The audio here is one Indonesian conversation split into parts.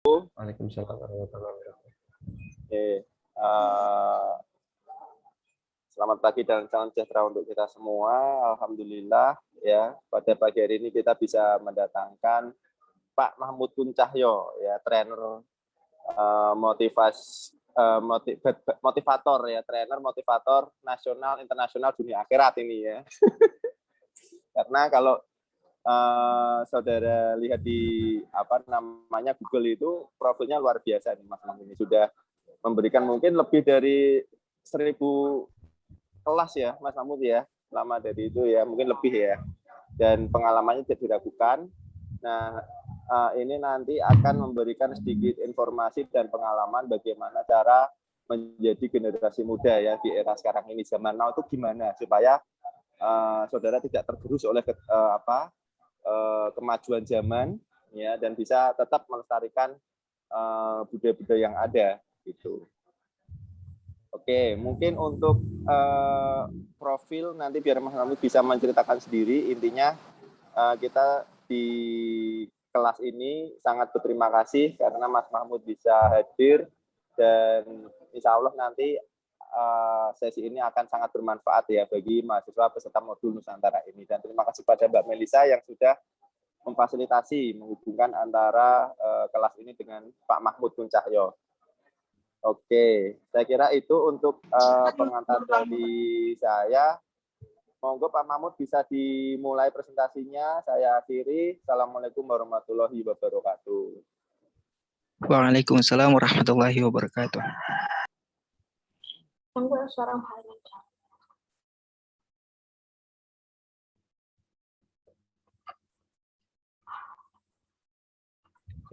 Waalaikumsalam warahmatullahi wabarakatuh. Oke, uh, selamat pagi dan salam sejahtera untuk kita semua. Alhamdulillah ya, pada pagi hari ini kita bisa mendatangkan Pak Mahmud Kuncahyo ya, trainer motivator ya, trainer motivator nasional, internasional, dunia akhirat ini ya. Karena kalau saudara lihat di Google itu profilnya luar biasa nih Mas Mahmud ini, sudah memberikan mungkin lebih dari 1.000 kelas ya Mas Mahmud ya, lama dari itu ya, mungkin lebih ya, dan pengalamannya tidak diragukan. Nah, ini nanti akan memberikan sedikit informasi dan pengalaman bagaimana cara menjadi generasi muda ya di era sekarang ini, zaman now itu gimana supaya saudara tidak tergerus oleh kemajuan zaman ya, dan bisa tetap melestarikan budaya-budaya yang ada gitu. Oke, mungkin untuk profil nanti biar Mas Mahmud bisa menceritakan sendiri. Intinya kita di kelas ini sangat berterima kasih karena Mas Mahmud bisa hadir, dan insya Allah nanti sesi ini akan sangat bermanfaat ya bagi mahasiswa peserta modul Nusantara ini. Dan terima kasih pada Mbak Melisa yang sudah memfasilitasi menghubungkan antara kelas ini dengan Pak Mahmud Kuncahyo. Oke, saya kira itu untuk pengantar dari saya. Monggo Pak Mahmud bisa dimulai presentasinya. Saya akhiri. Assalamualaikum warahmatullahi wabarakatuh. Waalaikumsalam warahmatullahi wabarakatuh.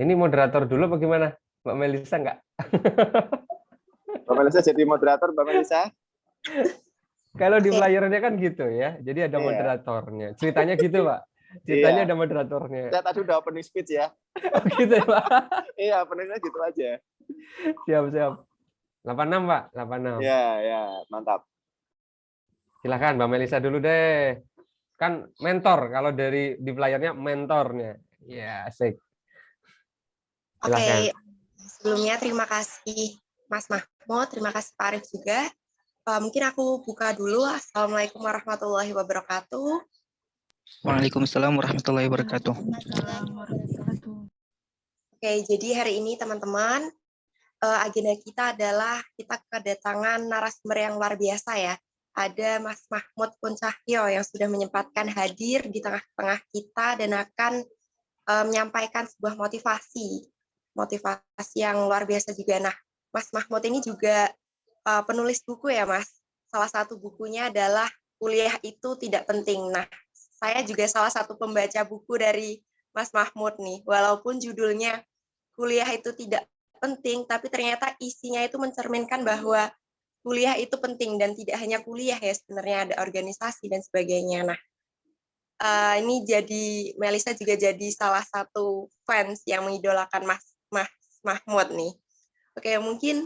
Ini moderator dulu bagaimana? Mbak Melisa enggak? Mbak Melisa jadi moderator, Mbak Melisa? Kalau di layarnya kan gitu ya. Jadi ada moderatornya. Ceritanya gitu, Pak. Ceritanya ada moderatornya. Saya tadi udah opening speech ya. Oh, gitu ya, Pak? Iya, openingnya gitu aja. Siap. 86, Pak. 86. Ya, mantap. Silakan Mbak Melisa dulu deh. Kan mentor, kalau dari di layarnya mentornya. Ya, asik. Oke, sebelumnya terima kasih Mas Mahmud, terima kasih Pak Arif juga. Mungkin aku buka dulu. Assalamualaikum warahmatullahi wabarakatuh. Waalaikumsalam warahmatullahi wabarakatuh. Oke, jadi hari ini teman-teman, agenda kita adalah kita kedatangan narasumber yang luar biasa ya. Ada Mas Mahmud Kuncahyo yang sudah menyempatkan hadir di tengah-tengah kita dan akan menyampaikan sebuah motivasi yang luar biasa juga. Nah, Mas Mahmud ini juga penulis buku ya, Mas. Salah satu bukunya adalah Kuliah Itu Tidak Penting. Nah, saya juga salah satu pembaca buku dari Mas Mahmud nih. Walaupun judulnya Kuliah Itu Tidak Penting, tapi ternyata isinya itu mencerminkan bahwa kuliah itu penting, dan tidak hanya kuliah ya, sebenarnya ada organisasi dan sebagainya. Nah, ini jadi Melisa juga jadi salah satu fans yang mengidolakan Mas Mahmud nih. Oke, mungkin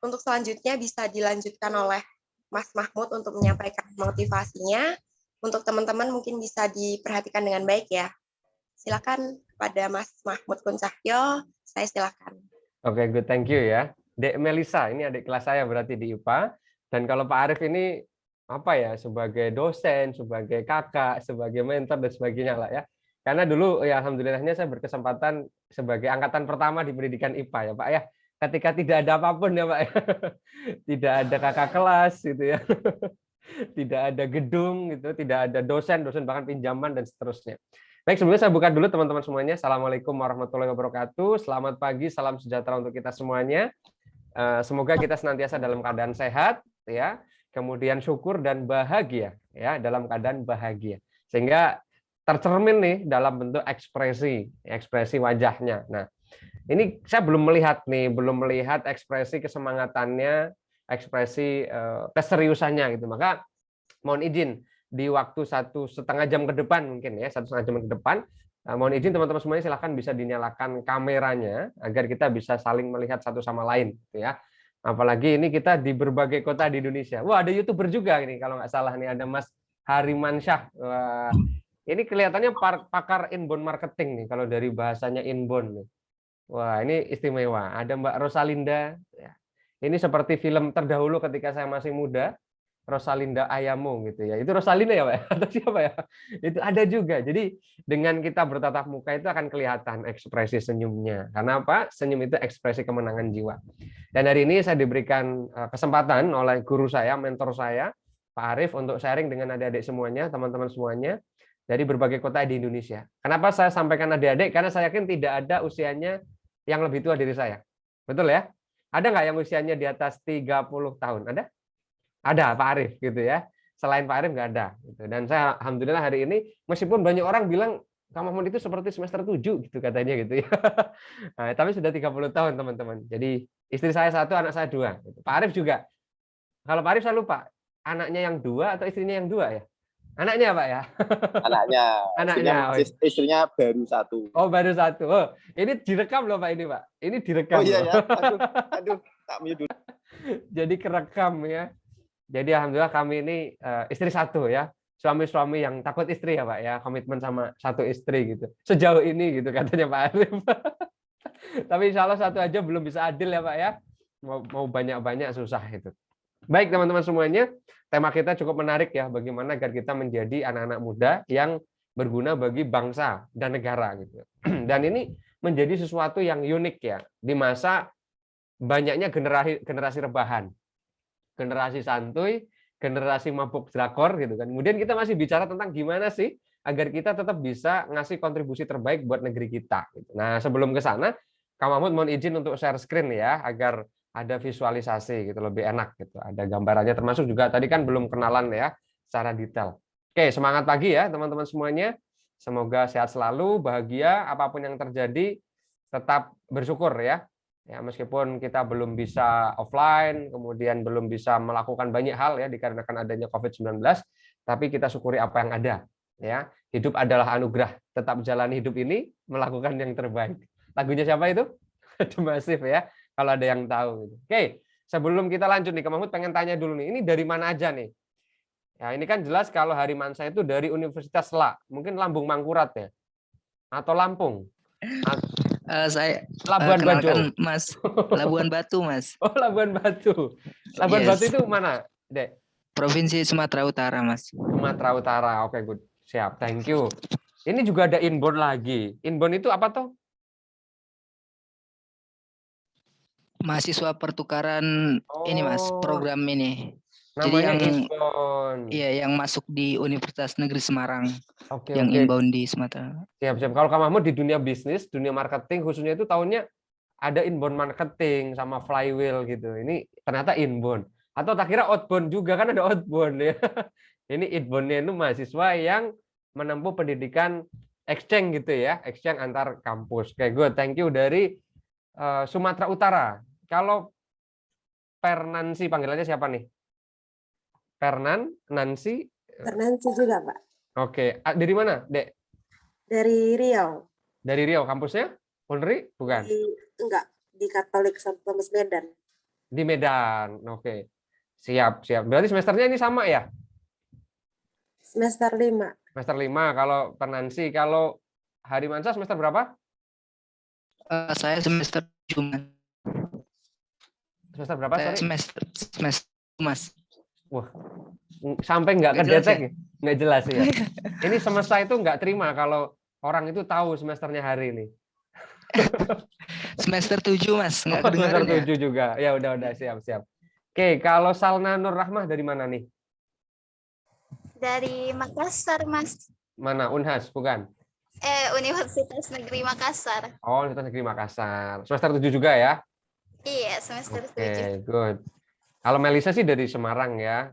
untuk selanjutnya bisa dilanjutkan oleh Mas Mahmud untuk menyampaikan motivasinya. Untuk teman-teman mungkin bisa diperhatikan dengan baik ya. Silakan pada Mas Mahmud Kuncahyo, saya silakan. Oke, good, thank you ya. Dek Melisa, ini adik kelas saya berarti di IPA. Dan kalau Pak Arif ini apa ya, sebagai dosen, sebagai kakak, sebagai mentor dan sebagainya lah ya. Karena dulu ya alhamdulillahnya saya berkesempatan sebagai angkatan pertama di pendidikan IPA ya Pak ya. Ketika tidak ada apapun ya Pak ya. Tidak ada kakak kelas gitu ya. Tidak ada gedung gitu, tidak ada dosen bahkan pinjaman dan seterusnya. Baik, sebelumnya saya buka dulu teman-teman semuanya. Assalamualaikum warahmatullahi wabarakatuh. Selamat pagi, salam sejahtera untuk kita semuanya. Semoga kita senantiasa dalam keadaan sehat ya. Kemudian syukur dan bahagia ya, dalam keadaan bahagia, sehingga tercermin nih dalam bentuk ekspresi wajahnya. Nah, ini saya belum melihat ekspresi kesemangatannya, ekspresi keseriusannya gitu. Maka mohon izin di waktu 1,5 jam ke depan mungkin ya, 1,5 jam ke depan, mohon izin teman-teman semuanya silahkan bisa dinyalakan kameranya agar kita bisa saling melihat satu sama lain gitu ya. Apalagi ini kita di berbagai kota di Indonesia. Wah, ada YouTuber juga ini kalau nggak salah nih, ada Mas Harimansyah. Ini kelihatannya pakar inbound marketing nih kalau dari bahasanya inbound nih. Wah, ini istimewa. Ada Mbak Rosalinda. Ya. Ini seperti film terdahulu ketika saya masih muda, Rosalinda Ayamo gitu ya. Itu Rosalinda ya, Pak? Atau siapa ya? Itu ada juga. Jadi dengan kita bertatap muka itu akan kelihatan ekspresi senyumnya. Karena apa? Senyum itu ekspresi kemenangan jiwa. Dan hari ini saya diberikan kesempatan oleh guru saya, mentor saya, Pak Arief, untuk sharing dengan adik-adik semuanya, teman-teman semuanya, dari berbagai kota di Indonesia. Kenapa saya sampaikan adik-adik? Karena saya yakin tidak ada usianya yang lebih tua dari saya. Betul ya? Ada nggak yang usianya di atas 30 tahun? Ada? Ada, Pak Arief gitu ya. Selain Pak Arief nggak ada. Gitu. Dan saya alhamdulillah hari ini, meskipun banyak orang bilang Kang Mahmud itu seperti semester 7 gitu katanya gitu ya. Nah, tapi sudah 30 tahun teman-teman. Jadi istri saya 1, anak saya 2. Gitu. Pak Arief juga. Kalau Pak Arief saya lupa, anaknya yang 2 atau istrinya yang 2 ya? Anaknya, Pak ya? Anaknya. Anaknya. Istrinya baru 1. Oh, baru 1. Oh, ini direkam loh Pak ini, Pak. Ini direkam. Oh iya loh. ya. Aduh, tak mute dulu. Jadi kerekam ya. Jadi alhamdulillah kami ini istri 1 ya. Suami-suami yang takut istri ya, Pak ya. Komitmen sama 1 istri gitu. Sejauh ini gitu katanya Pak Arief. Tapi insya Allah 1 aja belum bisa adil ya, Pak ya. Mau banyak-banyak susah itu. Baik teman-teman semuanya, tema kita cukup menarik ya, bagaimana agar kita menjadi anak-anak muda yang berguna bagi bangsa dan negara gitu. Dan ini menjadi sesuatu yang unik ya di masa banyaknya generasi rebahan, generasi santuy, generasi mabuk drakor gitu kan. Kemudian kita masih bicara tentang gimana sih agar kita tetap bisa ngasih kontribusi terbaik buat negeri kita. Gitu. Nah sebelum ke sana, Kang Mahmud mohon izin untuk share screen ya agar ada visualisasi gitu lebih enak gitu. Ada gambarannya termasuk juga tadi kan belum kenalan ya secara detail. Oke, semangat pagi ya teman-teman semuanya. Semoga sehat selalu, bahagia apapun yang terjadi tetap bersyukur ya. Ya meskipun kita belum bisa offline, kemudian belum bisa melakukan banyak hal ya dikarenakan adanya COVID-19, tapi kita syukuri apa yang ada ya. Hidup adalah anugerah. Tetap jalani hidup ini melakukan yang terbaik. Lagunya siapa itu? The Massive ya. Kalau ada yang tahu. Oke, sebelum kita lanjut nih, Kang Mahmud pengen tanya dulu nih, ini dari mana aja nih? Ya, ini kan jelas kalau Hari Mansa itu dari Universitas SLA, mungkin Lambung Mangkurat ya, atau Lampung. Saya Labuan Bajo. Mas, Labuan Batu, Mas. Oh, Labuan Batu. Labuan Batu itu mana, Dek? Provinsi Sumatera Utara, Mas. Sumatera Utara. Oke, good. Siap, thank you. Ini juga ada inbound lagi. Inbound itu apa tuh? Mahasiswa pertukaran ini, Mas, program ini. Namanya jadi yang inbound. Iya, yang masuk di Universitas Negeri Semarang. Oke, yang inbound di Sumatera. Siap. Kalau Kang Mahmud di dunia bisnis, dunia marketing khususnya itu tahunnya ada inbound marketing sama flywheel gitu. Ini ternyata inbound. Atau tak kira outbound juga, kan ada outbound ya. Ini inbound-nya itu mahasiswa yang menempuh pendidikan exchange gitu ya, exchange antar kampus. Oke, good. Thank you dari Sumatera Utara. Kalau Pernansi panggilannya siapa nih? Nancy? Nancy juga, Pak. Oke, dari mana, Dek? Dari Riau. Dari Riau, kampusnya? Unri? Bukan? Enggak, di Katolik Santo Thomas Medan. Di Medan, oke. Siap. Berarti semesternya ini sama ya? Semester 5. Semester 5, kalau Pernansi. Kalau Hari Mansa semester berapa? Saya semester 7. Semester berapa? Saya Sorry? semester Mas. Wah, sampai nggak kedetek ya? Nggak jelas ya. Ini semesta itu nggak terima kalau orang itu tahu semesternya hari ini. Semester 7, Mas. Semester 7 juga. Ya udah siap. Oke, kalau Salna Nur Rahmah dari mana nih? Dari Makassar, Mas. Mana? Unhas, bukan? Universitas Negeri Makassar. Oh, Universitas Negeri Makassar. Semester 7 juga ya? Iya, semester 7. Oke, good. Kalau Melisa sih dari Semarang ya.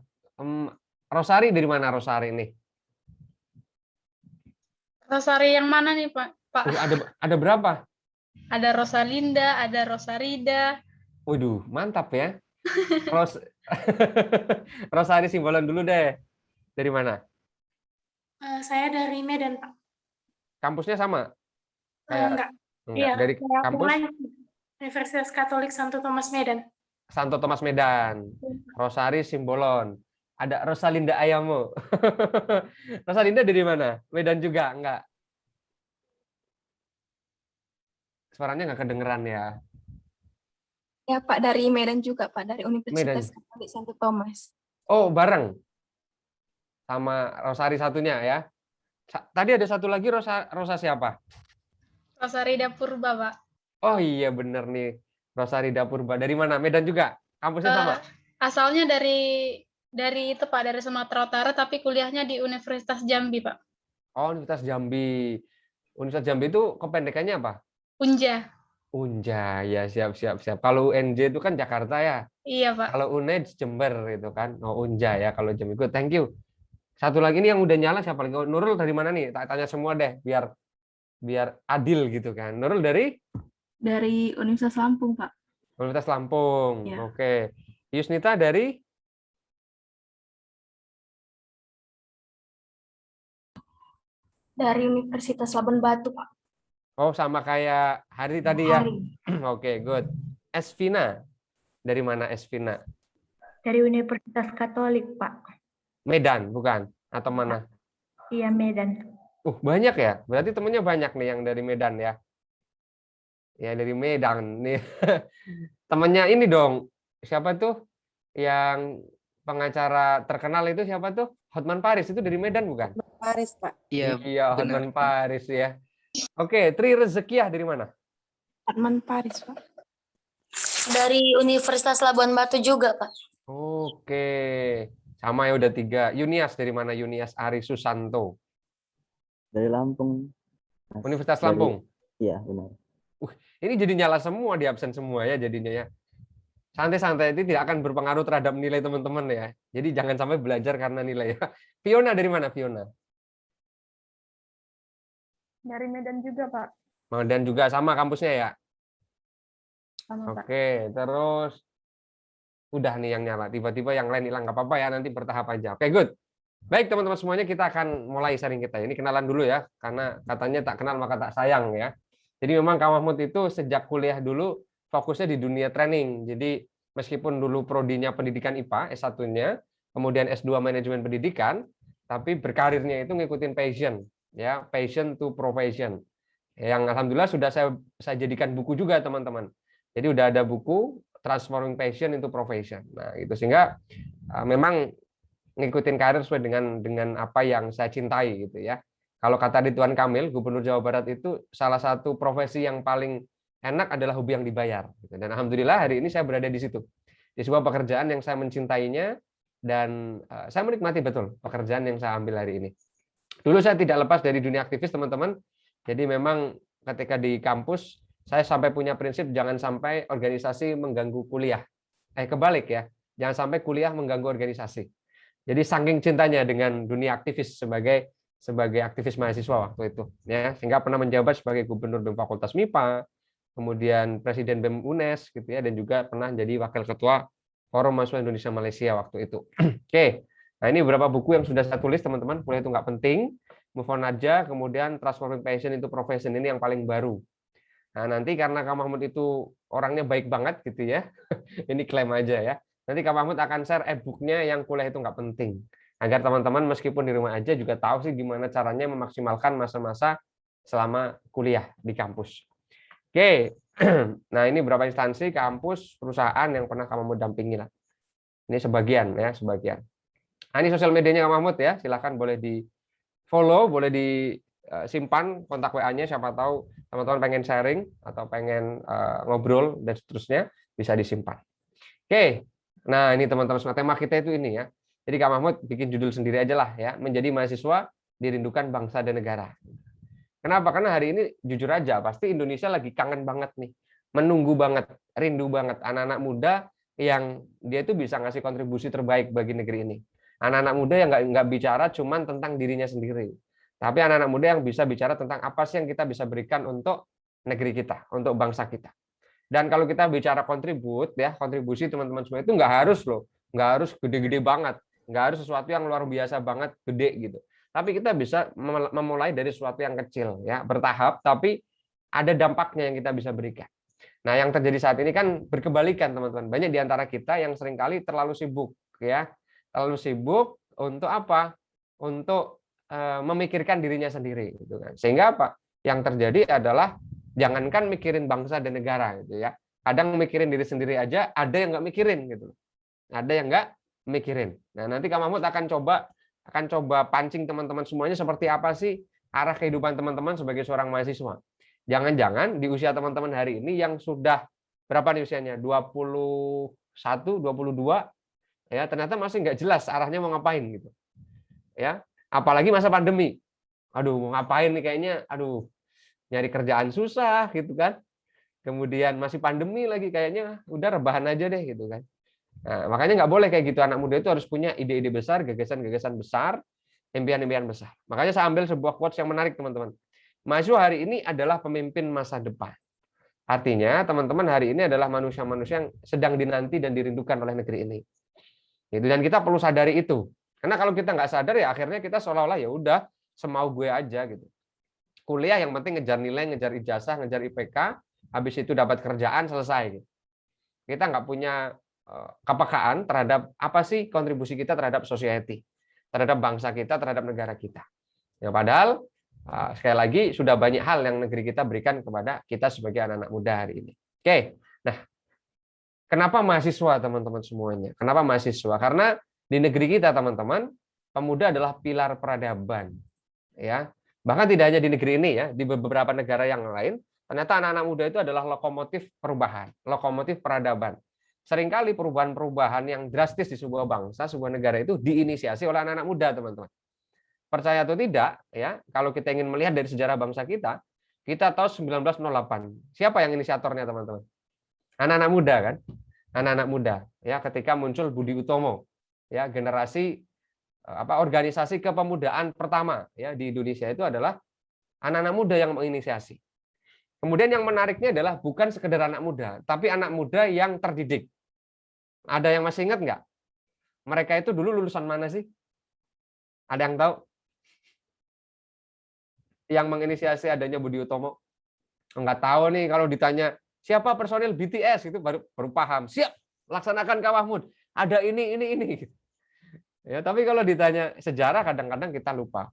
Rosari dari mana Rosari nih? Rosari yang mana nih, Pak? Ada berapa? Ada Rosalinda, ada Rosarida. Waduh, mantap ya. Rosari Simbolon dulu deh. Dari mana? Saya dari Medan, Pak. Kampusnya sama? Enggak. Iya, dari kampus Universitas Katolik Santo Thomas Medan. Santo Thomas Medan. Rosari Simbolon. Ada Rosalinda Ayamo. Rosalinda dari mana? Medan juga? Enggak. Suaranya nggak kedengeran ya. Ya Pak, dari Medan juga Pak, dari Medan. Universitas Katolik Santo Thomas. Oh, bareng. Sama Rosari satunya ya. Tadi ada satu lagi Rosa siapa? Rosarida Purba, Pak. Oh iya bener nih. Rosarida Purba. Dari mana? Medan juga? Kampusnya sama? Asalnya dari itu Pak, dari Sumatera Utara, tapi kuliahnya di Universitas Jambi, Pak. Oh, Universitas Jambi. Universitas Jambi itu kependekannya apa? Unja. Unja, ya siap. Kalau UNJ itu kan Jakarta ya. Iya, Pak. Kalau UNED Jember itu kan. Oh, Unja ya kalau Jambi. Good, thank you. Satu lagi nih yang udah nyala siapa lagi? Oh, Nurul dari mana nih? Tak tanya semua deh biar adil gitu kan. Nurul dari Universitas Lampung Pak. Universitas Lampung. Ya. Oke. Yusnita dari Universitas Labuan Batu, Pak. Oh, sama kayak Hari tadi ya. Hari. Oke, good. Esvina. Dari mana Esvina? Dari Universitas Katolik, Pak. Medan, bukan? Atau mana? Iya, Medan. Banyak ya. Berarti temennya banyak nih yang dari Medan ya. Ya, dari Medan nih. Temennya ini dong. Siapa tuh? Yang pengacara terkenal itu siapa tuh? Hotman Paris itu dari Medan bukan? Paris, Pak. Iya, Iya, benar. Hotman Paris ya. Oke, Tri Rezekiah dari mana? Hotman Paris Pak. Dari Universitas Labuan Batu juga, Pak. Oke, sama ya udah 3. Yunias dari mana? Yunias Ari Susanto. Dari Lampung. Mas. Universitas Lampung. Iya, benar. Ini jadi nyala semua, di absen semua ya jadinya ya. Santai-santai, itu tidak akan berpengaruh terhadap nilai teman-teman ya. Jadi jangan sampai belajar karena nilai ya. Fiona dari mana Fiona? Dari Medan juga, Pak. Medan juga sama kampusnya ya. Sama, Pak. Oke, terus udah nih yang nyala. Tiba-tiba yang lain hilang, nggak apa-apa ya, nanti bertahap aja. Oke, good. Baik teman-teman semuanya, kita akan mulai sharing kita. Ini kenalan dulu ya, karena katanya tak kenal maka tak sayang ya. Jadi memang Kak Mahmud itu sejak kuliah dulu fokusnya di dunia training. Jadi meskipun dulu prodinya pendidikan IPA, S1-nya, kemudian S2 manajemen pendidikan, tapi berkarirnya itu ngikutin passion, ya, passion to profession. Yang alhamdulillah sudah saya jadikan buku juga teman-teman. Jadi udah ada buku Transforming Passion into Profession. Nah, itu sehingga memang ngikutin karir sesuai dengan apa yang saya cintai gitu ya. Kalau kata Ridwan Kamil, Gubernur Jawa Barat itu salah satu profesi yang paling enak adalah hobi yang dibayar. Dan alhamdulillah hari ini saya berada di situ. Di sebuah pekerjaan yang saya mencintainya dan saya menikmati betul pekerjaan yang saya ambil hari ini. Dulu saya tidak lepas dari dunia aktivis teman-teman. Jadi memang ketika di kampus saya sampai punya prinsip jangan sampai organisasi mengganggu kuliah. Kebalik ya, jangan sampai kuliah mengganggu organisasi. Jadi saking cintanya dengan dunia aktivis sebagai aktivis mahasiswa waktu itu, ya sehingga pernah menjabat sebagai gubernur BEM Fakultas MIPA, kemudian presiden BEM UNES gitu ya, dan juga pernah jadi wakil ketua Forum Mahasiswa Indonesia Malaysia waktu itu. Oke, nah ini beberapa buku yang sudah saya tulis teman-teman. Kuliah itu nggak penting, move on aja. Kemudian Transforming Passion into Profession ini yang paling baru. Nah, nanti karena Kak Mahmud itu orangnya baik banget gitu ya, ini klaim aja ya. Nanti Kak Mahmud akan share e-booknya yang kuliah itu nggak penting. Agar teman-teman meskipun di rumah aja juga tahu sih gimana caranya memaksimalkan masa-masa selama kuliah di kampus. Oke, nah ini beberapa instansi, kampus, perusahaan yang pernah Kak Mahmud dampingi lah. Ini sebagian ya, sebagian. Nah, ini sosial medianya Kak Mahmud ya, silakan boleh di-follow, boleh disimpan kontak WA-nya, siapa tahu teman-teman pengen sharing atau pengen ngobrol dan seterusnya bisa disimpan. Oke, nah ini teman-teman semua tema kita itu ini ya. Jadi Kak Mahmud bikin judul sendiri aja lah ya, menjadi mahasiswa dirindukan bangsa dan negara. Kenapa? Karena hari ini jujur aja pasti Indonesia lagi kangen banget nih, menunggu banget, rindu banget anak-anak muda yang dia itu bisa ngasih kontribusi terbaik bagi negeri ini. Anak-anak muda yang nggak bicara cuman tentang dirinya sendiri, tapi anak-anak muda yang bisa bicara tentang apa sih yang kita bisa berikan untuk negeri kita, untuk bangsa kita. Dan kalau kita bicara kontribusi teman-teman semua itu nggak harus loh, nggak harus gede-gede banget. Nggak harus sesuatu yang luar biasa banget gede gitu. Tapi kita bisa memulai dari sesuatu yang kecil ya, bertahap tapi ada dampaknya yang kita bisa berikan. Nah, yang terjadi saat ini kan berkebalikan teman-teman. Banyak di antara kita yang seringkali terlalu sibuk ya, terlalu sibuk untuk apa? Untuk memikirkan dirinya sendiri, gitu kan. Sehingga apa? Yang terjadi adalah jangankan mikirin bangsa dan negara, gitu ya. Kadang mikirin diri sendiri aja, ada yang nggak mikirin, gitu. Ada yang nggak mikirin. Nah, nanti Kak Mahmud akan coba pancing teman-teman semuanya seperti apa sih arah kehidupan teman-teman sebagai seorang mahasiswa. Jangan-jangan di usia teman-teman hari ini yang sudah berapa nih usianya? 21, 22, ya ternyata masih nggak jelas arahnya mau ngapain gitu. Ya, apalagi masa pandemi. Aduh, mau ngapain nih kayaknya, aduh, nyari kerjaan susah gitu kan. Kemudian masih pandemi lagi, kayaknya udah rebahan aja deh gitu kan. Nah, makanya nggak boleh kayak gitu. Anak muda itu harus punya ide-ide besar, gagasan-gagasan besar, impian-impian besar. Makanya saya ambil sebuah quotes yang menarik, teman-teman. Mahasiswa hari ini adalah pemimpin masa depan. Artinya, teman-teman hari ini adalah manusia-manusia yang sedang dinanti dan dirindukan oleh negeri ini. Gitu. Dan kita perlu sadari itu. Karena kalau kita nggak sadar ya akhirnya kita seolah-olah ya udah semau gue aja gitu. Kuliah yang penting ngejar nilai, ngejar ijazah, ngejar IPK, habis itu dapat kerjaan selesai. Gitu. Kita nggak punya kepekaan terhadap apa sih kontribusi kita terhadap society, terhadap bangsa kita, terhadap negara kita. Ya, padahal sekali lagi sudah banyak hal yang negeri kita berikan kepada kita sebagai anak-anak muda hari ini. Oke, nah kenapa mahasiswa teman-teman semuanya? Kenapa mahasiswa? Karena di negeri kita teman-teman, pemuda adalah pilar peradaban. Ya, bahkan tidak hanya di negeri ini ya, di beberapa negara yang lain, ternyata anak-anak muda itu adalah lokomotif perubahan, lokomotif peradaban. Seringkali perubahan-perubahan yang drastis di sebuah bangsa, sebuah negara itu diinisiasi oleh anak-anak muda, teman-teman. Percaya atau tidak, ya, kalau kita ingin melihat dari sejarah bangsa kita tahu 1908. Siapa yang inisiatornya, teman-teman? Anak-anak muda kan? Anak-anak muda, ya, ketika muncul Budi Utomo, ya, generasi organisasi kepemudaan pertama ya di Indonesia itu adalah anak-anak muda yang menginisiasi. Kemudian yang menariknya adalah bukan sekedar anak muda, tapi anak muda yang terdidik. Ada yang masih ingat nggak? Mereka itu dulu lulusan mana sih? Ada yang tahu? Yang menginisiasi adanya Budi Utomo? Enggak tahu nih, kalau ditanya siapa personil BTS itu baru paham. Siap, laksanakan Kak Mahmud. Ada ini. Ya, tapi kalau ditanya sejarah kadang-kadang kita lupa.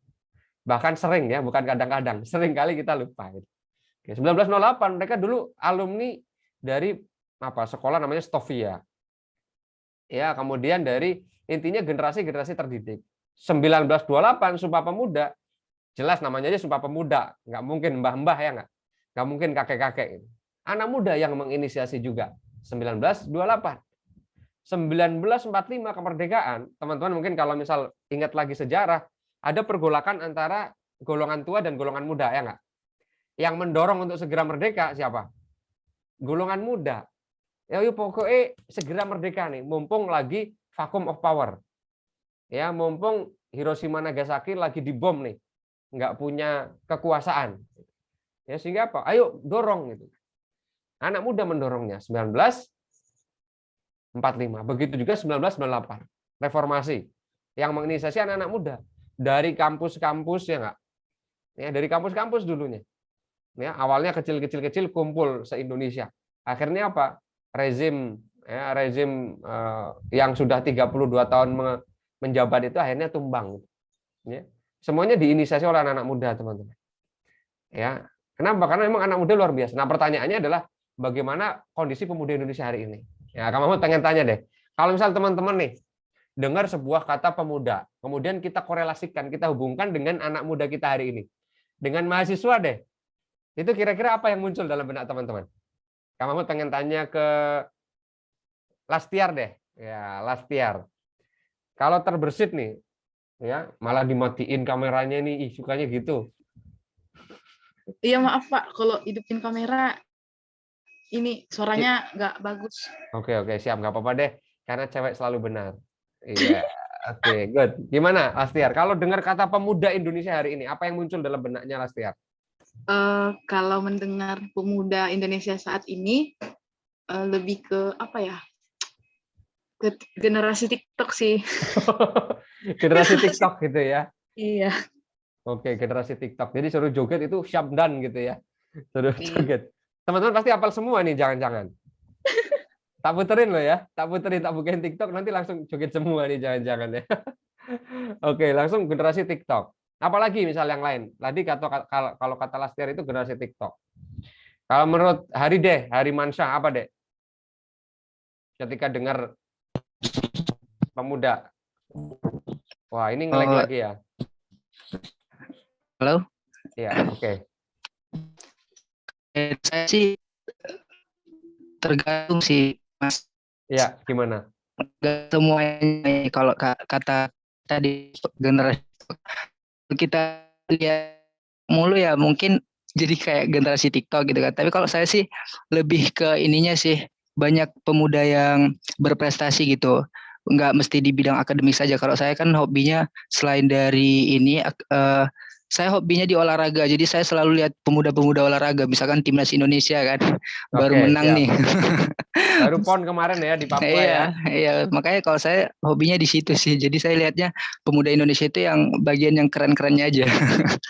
Bahkan sering ya, bukan kadang-kadang, sering kali kita lupa. Oke, 1908 mereka dulu alumni dari sekolah namanya Stovia. Ya, kemudian dari intinya generasi-generasi terdidik. 1928 Sumpah Pemuda, jelas namanya aja Sumpah Pemuda, nggak mungkin mbah-mbah ya nggak mungkin kakek-kakek. Anak muda yang menginisiasi juga. 1928. 1945 kemerdekaan, teman-teman mungkin kalau misal ingat lagi sejarah, ada pergolakan antara golongan tua dan golongan muda ya nggak? Yang mendorong untuk segera merdeka siapa? Golongan muda. Ya yuk pokoknya segera merdeka nih, mumpung lagi vacuum of power. Ya, mumpung Hiroshima Nagasaki lagi dibom nih, nggak punya kekuasaan. Ya sehingga apa? Ayo dorong gitu. Anak muda mendorongnya. 1945. Begitu juga 1998. Reformasi yang menginisiasi anak-anak muda dari kampus-kampus ya nggak? Ya, dari kampus-kampus dulunya. Ya, awalnya kecil-kecil kumpul se-Indonesia. Akhirnya apa? Rezim yang sudah 32 tahun menjabat itu akhirnya tumbang. Ya. Semuanya diinisiasi oleh anak-anak muda, teman-teman. Ya, kenapa? Karena memang anak muda luar biasa. Nah, pertanyaannya adalah bagaimana kondisi pemuda Indonesia hari ini? Ya, Kak Mahmud pengen tanya deh. Kalau misal teman-teman nih dengar sebuah kata pemuda, kemudian kita korelasikan, kita hubungkan dengan anak muda kita hari ini, dengan mahasiswa deh. Itu kira-kira apa yang muncul dalam benak teman-teman? Kak Mahmud pengen tanya ke Lastiar deh. Ya, Lastiar. Kalau terbersit nih, ya malah dimatiin kameranya nih, sukanya gitu. Iya maaf Pak, kalau hidupin kamera ini suaranya nggak bagus. Oke, siap, nggak apa-apa deh, karena cewek selalu benar. Iya, oke, good. Gimana Lastiar? Kalau dengar kata pemuda Indonesia hari ini, apa yang muncul dalam benaknya Lastiar? Kalau mendengar pemuda Indonesia saat ini, lebih ke apa ya? Ke generasi TikTok sih. Generasi TikTok gitu ya? Iya. Oke, generasi TikTok. Jadi suruh joget itu syabdan gitu ya? Suruh joget. Teman-teman pasti hafal semua nih, jangan-jangan. Tak puterin loh ya, tak puterin, tak bukain TikTok nanti langsung joget semua nih jangan-jangan ya. Oke, langsung generasi TikTok. Apalagi misal yang lain. Tadi kalau kata Lastiar itu generasi TikTok. Kalau menurut Hari deh, Hari Mansyah apa deh? Ketika dengar pemuda. Wah, ini nge-lag Oh, lagi ya. halo. Iya, oke. Saya sih tergantung sih, Mas. Iya, gimana? Nggak semuanya kalau kata tadi generasi kita lihat mulu ya mungkin jadi kayak generasi TikTok gitu kan. Tapi kalau saya sih lebih ke ininya sih, banyak pemuda yang berprestasi gitu. Nggak mesti di bidang akademik saja. Kalau saya kan hobinya selain dari ini, saya hobinya di olahraga. Jadi saya selalu lihat pemuda-pemuda olahraga. Misalkan timnas Indonesia kan baru Oke, menang siap. nih. Baru PON kemarin ya di Papua ya. Iya, iya. Makanya kalau saya hobinya di situ sih. Jadi saya lihatnya pemuda Indonesia itu yang bagian yang keren-kerennya aja.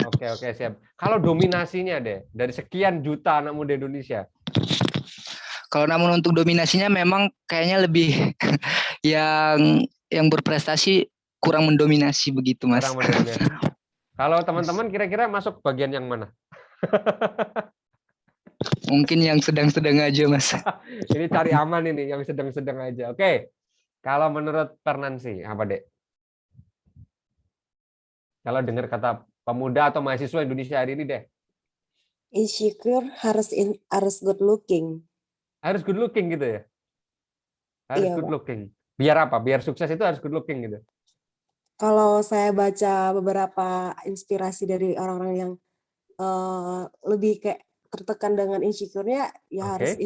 Oke, siap. Kalau dominasinya deh, dari sekian juta anak muda Indonesia. Kalau namun untuk dominasinya memang kayaknya lebih yang berprestasi kurang mendominasi begitu, Mas. Kurang mendominasi. Kalau teman-teman kira-kira masuk bagian yang mana? Mungkin yang sedang-sedang aja, Mas. Ini cari aman ini, yang sedang-sedang aja. Oke. Kalau menurut Fernansi, apa dek? Kalau dengar kata pemuda atau mahasiswa Indonesia hari ini deh. Insecure harus good looking. Harus good looking gitu ya? Harus Iya, good Pak. looking. Biar apa? Biar sukses itu harus good looking gitu. Kalau saya baca beberapa inspirasi dari orang-orang yang lebih kayak tertekan dengan insecure-nya, ya Oke.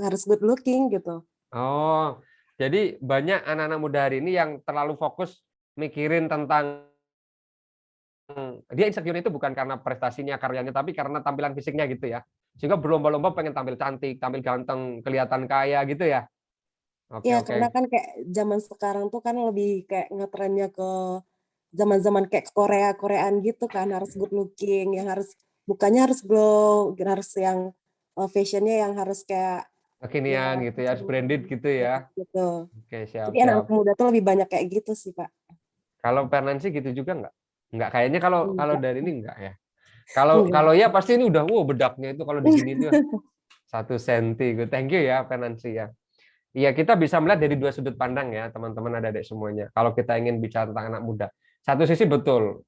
harus good looking gitu. Oh, jadi banyak anak-anak muda hari ini yang terlalu fokus mikirin tentang dia insecure itu bukan karena prestasinya, karyanya, tapi karena tampilan fisiknya gitu ya. Sehingga berlomba-lomba pengen tampil cantik, tampil ganteng, kelihatan kaya gitu ya. Oke, Ya, karena oke. kan kayak zaman sekarang tuh kan lebih kayak ngetrennya ke zaman-zaman kayak Korea-Koreaan gitu kan, harus good looking, yang harus mukanya harus glow, harus yang fashion-nya yang harus kayak ya Kekinian gitu ya, harus branded gitu ya. gitu. Oke, Jadi siap, anak siap. muda tuh lebih banyak kayak gitu sih, Pak. Kalau Fernansi gitu juga enggak? Enggak, kayaknya kalau Enggak, dari ini enggak ya. Kalau enggak. kalau ya pasti ini udah bedaknya itu kalau di sini itu 1 senti. Thank you ya Fernansi ya. Iya, kita bisa melihat dari dua sudut pandang ya, teman-teman adik-adik semuanya. Kalau kita ingin bicara tentang anak muda. Satu sisi betul.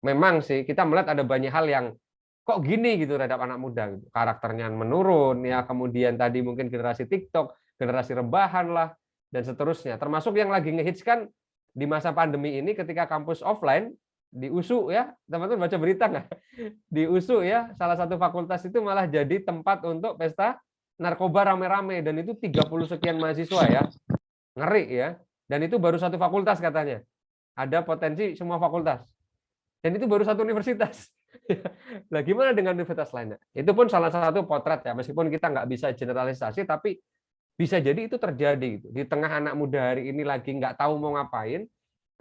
Memang sih kita melihat ada banyak hal yang kok gini gitu terhadap anak muda gitu. Karakternya menurun ya, kemudian tadi mungkin generasi TikTok, generasi rebahan lah dan seterusnya. Termasuk yang lagi ngehits kan di masa pandemi ini ketika kampus offline di USU ya, teman-teman baca berita nggak? Di USU ya, salah satu fakultas itu malah jadi tempat untuk pesta narkoba rame-rame dan itu 30 sekian mahasiswa ya. Ngeri ya. Dan itu baru satu fakultas katanya. Ada potensi semua fakultas. Dan itu baru satu universitas. Nah, gimana dengan universitas lainnya? Itu pun salah satu potret ya, meskipun kita nggak bisa generalisasi, tapi bisa jadi itu terjadi gitu. Di tengah anak muda hari ini lagi nggak tahu mau ngapain,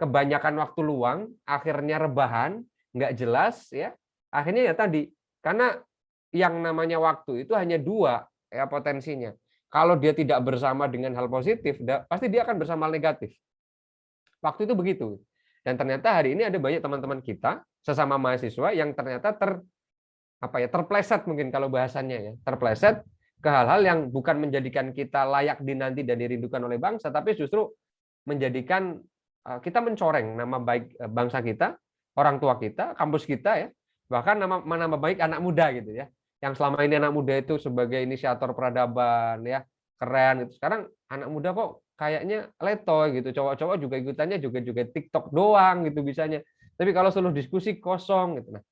kebanyakan waktu luang, akhirnya rebahan, nggak jelas ya. Akhirnya ya tadi, karena yang namanya waktu itu hanya dua ya potensinya. Kalau dia tidak bersama dengan hal positif, pasti dia akan bersama hal negatif. Waktu itu begitu. Dan ternyata hari ini ada banyak teman-teman kita sesama mahasiswa yang ternyata terpleset mungkin kalau bahasanya ya, terpleset ke hal-hal yang bukan menjadikan kita layak dinanti dan dirindukan oleh bangsa, tapi justru menjadikan kita mencoreng nama baik bangsa kita, orang tua kita, kampus kita ya, bahkan nama baik anak muda gitu ya. Yang selama ini anak muda itu sebagai inisiator peradaban ya, keren gitu. Sekarang anak muda kok kayaknya letoy gitu, cowok-cowok juga ikutannya juga TikTok doang gitu bisanya. Tapi kalau seluruh diskusi kosong gitu. Nah,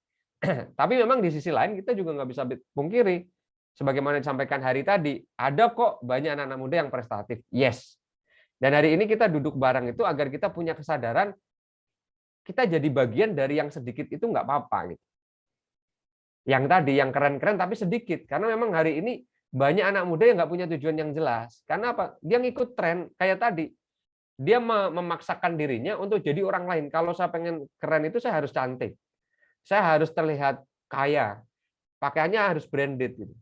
tapi memang di sisi lain kita juga nggak bisa pungkiri, sebagaimana disampaikan Hari tadi, ada kok banyak anak-anak muda yang prestatif. Yes. Dan hari ini kita duduk bareng itu agar kita punya kesadaran kita jadi bagian dari yang sedikit itu nggak apa-apa gitu. Yang tadi yang keren-keren tapi sedikit, karena memang hari ini banyak anak muda yang nggak punya tujuan yang jelas. Karena apa? Dia ngikut tren kayak tadi. Dia memaksakan dirinya untuk jadi orang lain. Kalau saya pengen keren itu saya harus cantik. Saya harus terlihat kaya. Pakaiannya harus branded gitu.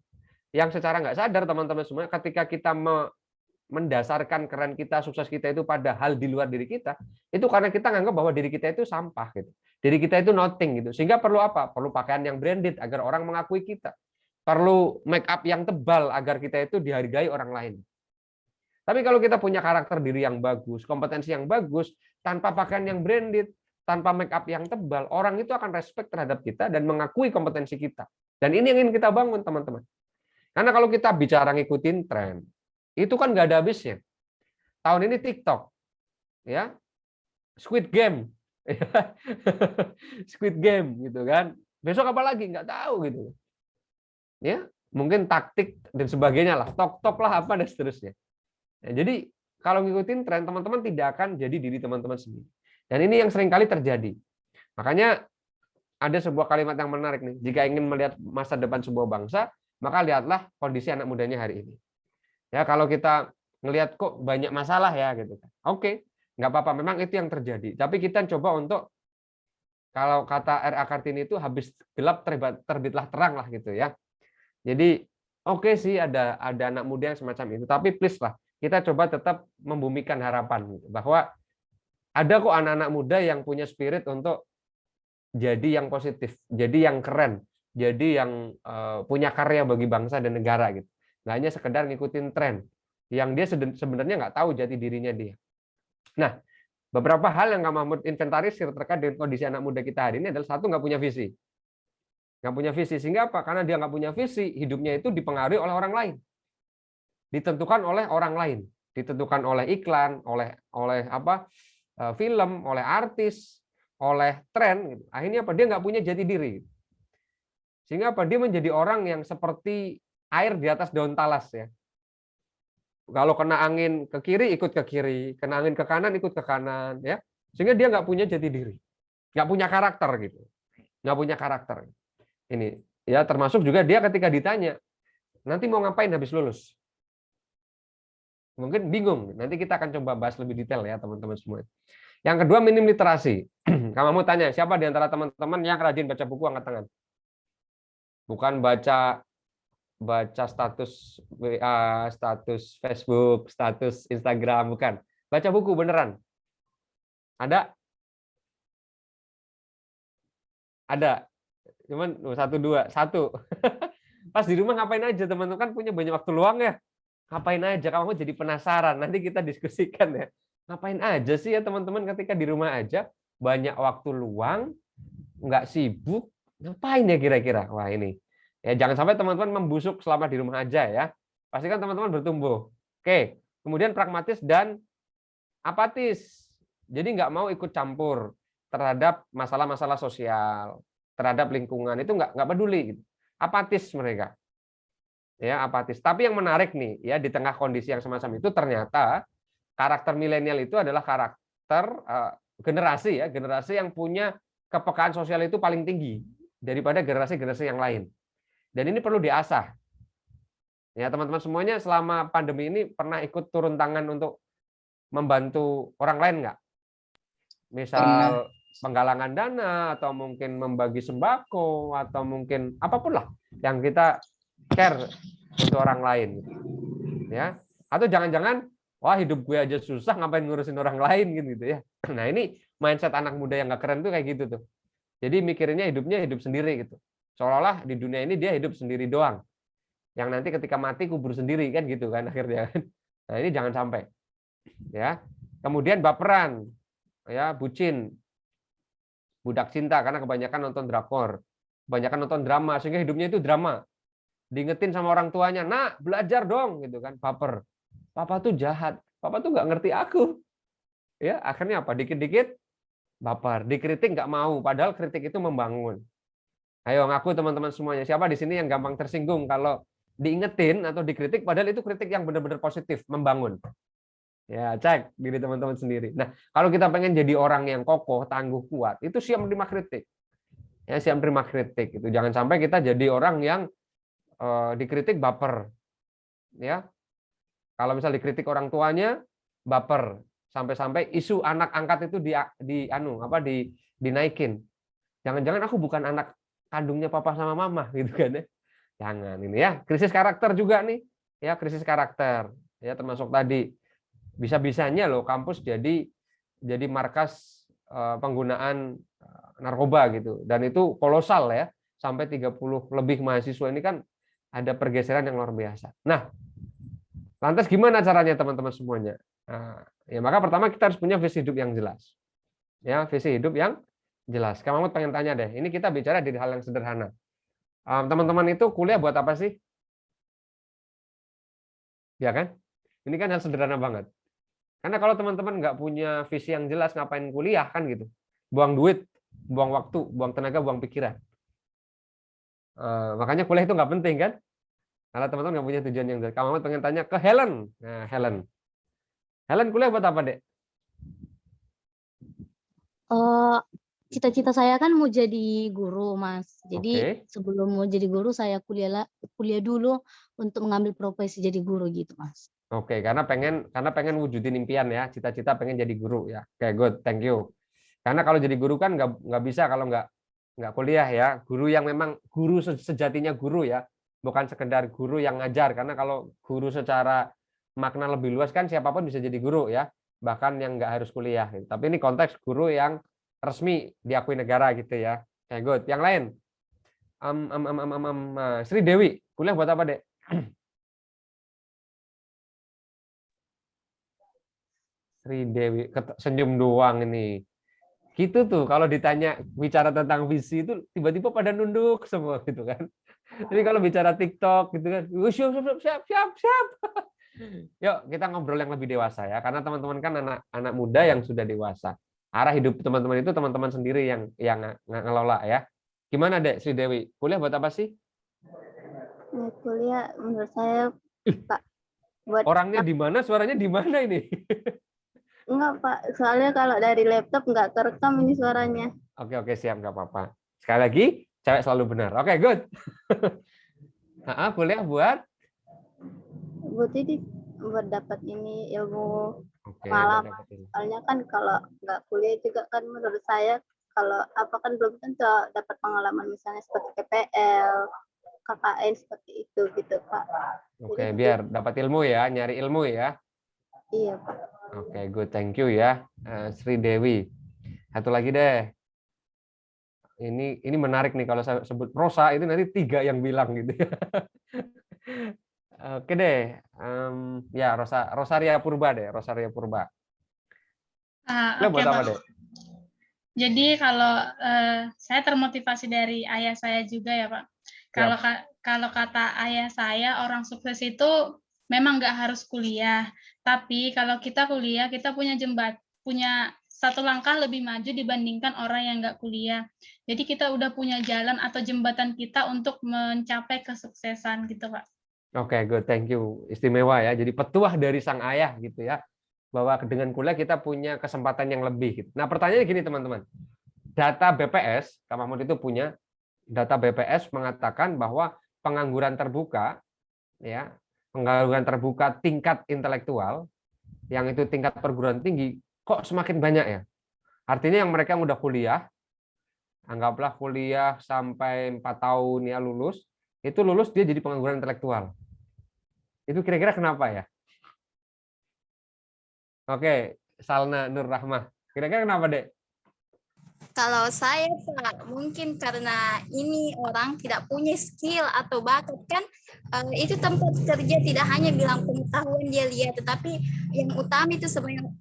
Yang secara nggak sadar teman-teman semua ketika kita mendasarkan keren kita, sukses kita itu pada hal di luar diri kita, itu karena kita nganggap bahwa diri kita itu sampah gitu. Diri kita itu nothing gitu. Sehingga perlu apa? Perlu pakaian yang branded agar orang mengakui kita. Perlu make up yang tebal agar kita itu dihargai orang lain. Tapi kalau kita punya karakter diri yang bagus, kompetensi yang bagus, tanpa pakaian yang branded, tanpa make up yang tebal, orang itu akan respect terhadap kita dan mengakui kompetensi kita. Dan ini yang ingin kita bangun, teman-teman. Karena kalau kita bicara ngikutin tren, itu kan nggak ada habisnya. Tahun ini TikTok, ya, Squid Game, Squid Game, gitu kan. Besok apa lagi? Nggak tahu gitu. Ya, mungkin taktik dan sebagainya lah, tok-tok lah apa dan seterusnya. Ya, jadi kalau ngikutin tren, teman-teman tidak akan jadi diri teman-teman sendiri. Dan ini yang seringkali terjadi. Makanya ada sebuah kalimat yang menarik nih. Jika ingin melihat masa depan sebuah bangsa, maka lihatlah kondisi anak mudanya hari ini. Ya, kalau kita ngelihat kok banyak masalah ya gitu kan. Oke, nggak apa-apa, memang itu yang terjadi. Tapi kita coba untuk, kalau kata R.A. Kartini itu, habis gelap terbitlah terang lah gitu ya. Jadi oke sih ada anak muda yang semacam itu, tapi please lah kita coba tetap membumikan harapan gitu, bahwa ada kok anak-anak muda yang punya spirit untuk jadi yang positif, jadi yang keren, jadi yang punya karya bagi bangsa dan negara gitu. Nggak hanya sekedar ngikutin tren yang dia sebenarnya nggak tahu jati dirinya dia. Nah, beberapa hal yang Kak Mahmud inventarisir terkait dengan kondisi anak muda kita hari ini adalah, satu, nggak punya visi. Nggak punya visi, sehingga apa? Karena dia nggak punya visi, hidupnya itu dipengaruhi oleh orang lain, ditentukan oleh orang lain, ditentukan oleh iklan, oleh apa, film, oleh artis, oleh tren. Gitu. Akhirnya apa? Dia nggak punya jati diri, sehingga apa? Dia menjadi orang yang seperti air di atas daun talas ya. Kalau kena angin ke kiri ikut ke kiri, kena angin ke kanan ikut ke kanan ya. Sehingga dia nggak punya jati diri, nggak punya karakter gitu, nggak punya karakter. Ini ya, termasuk juga dia ketika ditanya nanti mau ngapain habis lulus, mungkin bingung. Nanti kita akan coba bahas lebih detail ya teman-teman semua. Yang kedua, minim literasi. Kamu mau tanya siapa di antara teman-teman yang rajin baca buku, angkat tangan. Bukan baca status WA, status Facebook, status Instagram, bukan. Baca buku beneran. Ada? Ada. Cuman 1, 2, 1. Pas di rumah ngapain aja, teman-teman, kan punya banyak waktu luang ya. Ngapain aja, kamu jadi penasaran. Nanti kita diskusikan ya. Ngapain aja sih ya teman-teman ketika di rumah aja, banyak waktu luang, nggak sibuk, ngapain ya kira-kira? Wah ini. Ya jangan sampai teman-teman membusuk selama di rumah aja ya. Pastikan teman-teman bertumbuh. Oke, kemudian pragmatis dan apatis. Jadi nggak mau ikut campur terhadap masalah-masalah sosial, terhadap lingkungan, itu nggak peduli gitu. Apatis mereka. Ya, apatis. Tapi yang menarik nih ya, di tengah kondisi yang semacam itu ternyata karakter milenial itu adalah karakter generasi yang punya kepekaan sosial itu paling tinggi daripada generasi-generasi yang lain. Dan ini perlu diasah. Ya, teman-teman semuanya selama pandemi ini pernah ikut turun tangan untuk membantu orang lain nggak? Misal penggalangan dana, atau mungkin membagi sembako, atau mungkin apapun lah yang kita care untuk orang lain. Ya. Atau jangan-jangan, wah hidup gue aja susah, ngapain ngurusin orang lain gitu ya. Nah ini mindset anak muda yang nggak keren tuh kayak gitu tuh. Jadi mikirnya hidupnya hidup sendiri gitu. Seolah-olah di dunia ini dia hidup sendiri doang. Yang nanti ketika mati kubur sendiri kan gitu kan akhirnya. Nah ini jangan sampai. Ya. Kemudian baperan, ya, bucin, budak cinta karena kebanyakan nonton drakor, kebanyakan nonton drama sehingga hidupnya itu drama. Diingetin sama orang tuanya, "Nak, belajar dong," gitu kan, baper. Papa tuh jahat, papa tuh nggak ngerti aku. Ya, akhirnya apa? Dikit-dikit baper, dikritik nggak mau, padahal kritik itu membangun. Ayo ngaku teman-teman semuanya, siapa di sini yang gampang tersinggung kalau diingetin atau dikritik, padahal itu kritik yang benar-benar positif, membangun. Ya, cek diri teman-teman sendiri. Nah, kalau kita pengen jadi orang yang kokoh, tangguh, kuat, itu siap menerima kritik. Ya, siap menerima kritik. Itu jangan sampai kita jadi orang yang dikritik baper. Ya. Kalau misal dikritik orang tuanya, baper. Sampai-sampai isu anak angkat itu dinaikin. Jangan-jangan aku bukan anak kandungnya papa sama mama gitu kan ya. Jangan ini ya. Krisis karakter juga nih. Ya, krisis karakter. Ya, termasuk tadi bisa-bisanya loh kampus jadi markas penggunaan narkoba gitu. Dan itu kolosal ya. Sampai 30 lebih mahasiswa ini kan ada pergeseran yang luar biasa. Nah, lantas gimana caranya teman-teman semuanya? Nah, ya maka pertama kita harus punya visi hidup yang jelas. Ya, visi hidup yang jelas. Kang Mahmud pengen tanya deh. Ini kita bicara di hal yang sederhana. Teman-teman itu kuliah buat apa sih? Ya kan? Ini kan hal sederhana banget. Karena kalau teman-teman nggak punya visi yang jelas, ngapain kuliah kan gitu? Buang duit, buang waktu, buang tenaga, buang pikiran. Makanya kuliah itu nggak penting kan? Kalau teman-teman nggak punya tujuan yang jelas. Kang Mahmud pengen tanya ke Helen. Nah, Helen kuliah buat apa, Dek? Cita-cita saya kan mau jadi guru, Mas. Jadi sebelum mau jadi guru saya kuliah dulu untuk mengambil profesi jadi guru gitu, Mas. Oke, karena pengen wujudin impian ya, cita-cita pengen jadi guru ya. Oke, good, thank you. Karena kalau jadi guru kan nggak bisa kalau nggak kuliah ya. Guru yang memang guru sejatinya guru ya, bukan sekedar guru yang ngajar. Karena kalau guru secara makna lebih luas kan siapapun bisa jadi guru ya, bahkan yang nggak harus kuliah. Gitu. Tapi ini konteks guru yang resmi diakui negara gitu ya. Oke, good. Yang lain, Sri Dewi, kuliah buat apa, Dek? Sri Dewi senyum doang ini. Gitu tuh kalau ditanya bicara tentang visi itu tiba-tiba pada nunduk semua gitu kan. Jadi kalau bicara TikTok gitu kan, siap. Yuk kita ngobrol yang lebih dewasa ya, karena teman-teman kan anak muda yang sudah dewasa. Arah hidup teman-teman itu teman-teman sendiri yang ngelola ya. Gimana, Dek Sri Dewi? Kuliah buat apa sih? Kuliah menurut saya Pak buat orangnya di mana, suaranya di mana ini? Enggak, Pak. Soalnya kalau dari laptop nggak kerekam ini suaranya. Oke, siap, nggak apa-apa. Sekali lagi, cewek selalu benar. Oke, good. Kuliah buat ini buat dapat ini ilmu pengalaman. Soalnya kan kalau nggak kuliah juga kan menurut saya kalau apa kan belum tentu dapat pengalaman misalnya seperti KPL, KKN seperti itu gitu, Pak. Oke, biar dapat ilmu ya, nyari ilmu ya. Iya, Pak. Oke, good, thank you ya, Sri Dewi. Satu lagi deh. Ini menarik nih kalau saya sebut Rosa itu nanti 3 yang bilang gitu ya. Oke deh, ya Rosaria Purba deh, Rosaria Purba. Oke, apa Pak. deh? Jadi kalau saya termotivasi dari ayah saya juga ya, Pak. Kalau kata ayah saya, orang sukses itu memang nggak harus kuliah, tapi kalau kita kuliah kita punya satu langkah lebih maju dibandingkan orang yang nggak kuliah. Jadi kita udah punya jalan atau jembatan kita untuk mencapai kesuksesan gitu, Pak. Oke, good, thank you. Istimewa ya. Jadi petuah dari sang ayah gitu ya. Bahwa dengan kuliah kita punya kesempatan yang lebih. Gitu. Nah, pertanyaannya gini teman-teman. Data BPS, Kak Mahmud itu punya data BPS mengatakan bahwa pengangguran terbuka ya, pengangguran terbuka tingkat intelektual yang itu tingkat perguruan tinggi kok semakin banyak ya. Artinya yang mereka yang udah kuliah, anggaplah kuliah sampai 4 tahun ya lulus, itu lulus dia jadi pengangguran intelektual. Itu kira-kira kenapa ya? Oke, Salna Nur Rahmah. Kira-kira kenapa, Dek? Kalau saya, Pak, mungkin karena ini orang tidak punya skill atau bakat kan, itu tempat kerja tidak hanya bilang pengetahuan dia lihat, tetapi yang utama itu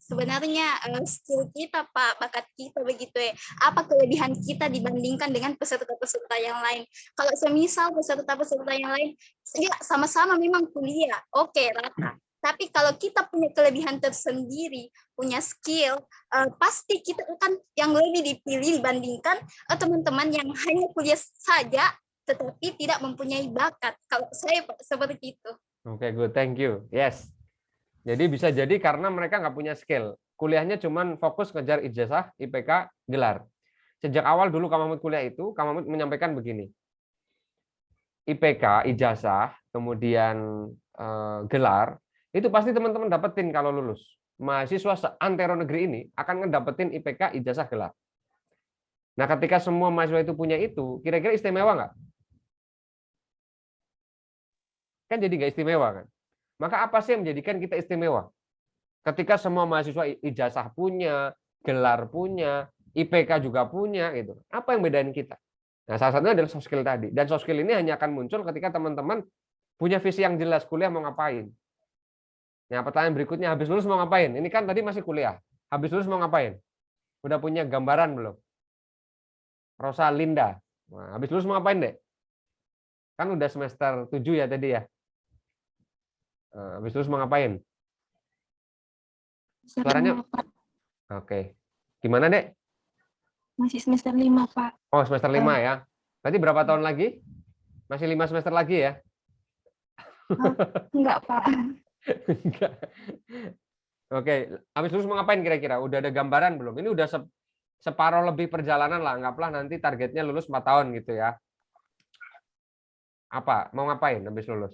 sebenarnya skill kita, Pak, bakat kita begitu ya. Apa kelebihan kita dibandingkan dengan peserta-peserta yang lain. Kalau semisal peserta-peserta yang lain, ya sama-sama memang kuliah, oke, rata. Tapi kalau kita punya kelebihan tersendiri, punya skill, pasti kita akan yang lebih dipilih dibandingkan teman-teman yang hanya kuliah saja, tetapi tidak mempunyai bakat. Kalau saya seperti itu. Oke, good, thank you. Yes. Jadi bisa jadi karena mereka nggak punya skill. Kuliahnya cuma fokus ngejar ijazah, IPK, gelar. Sejak awal dulu Kak Mahmud kuliah itu, Kak Mahmud menyampaikan begini. IPK, ijazah, kemudian gelar, itu pasti teman-teman dapetin kalau lulus. Mahasiswa seantero negeri ini akan ngedapetin IPK, ijazah, gelar. Nah, ketika semua mahasiswa itu punya itu, kira-kira istimewa nggak? Kan jadi nggak istimewa kan? Maka apa sih yang menjadikan kita istimewa? Ketika semua mahasiswa ijazah punya, gelar punya, IPK juga punya, gitu. Apa yang bedain kita? Nah, salah satunya adalah soft skill tadi. Dan soft skill ini hanya akan muncul ketika teman-teman punya visi yang jelas, kuliah mau ngapain. Nah, pertanyaan berikutnya, habis lulus mau ngapain? Ini kan tadi masih kuliah. Habis lulus mau ngapain? Udah punya gambaran belum? Rosalinda. Nah, habis lulus mau ngapain, Dek? Kan udah semester 7 ya tadi ya. Nah, habis lulus mau ngapain? Suaranya? Oke. Gimana, Dek? Masih semester 5, Pak. Oh, semester 5 ya. Berarti berapa tahun lagi? Masih 5 semester lagi ya? Enggak, Pak. Enggak. Oke, habis lulus mau ngapain kira-kira? Udah ada gambaran belum? Ini udah separuh lebih perjalanan lah. Anggaplah nanti targetnya lulus 4 tahun gitu ya. Apa? Mau ngapain habis lulus?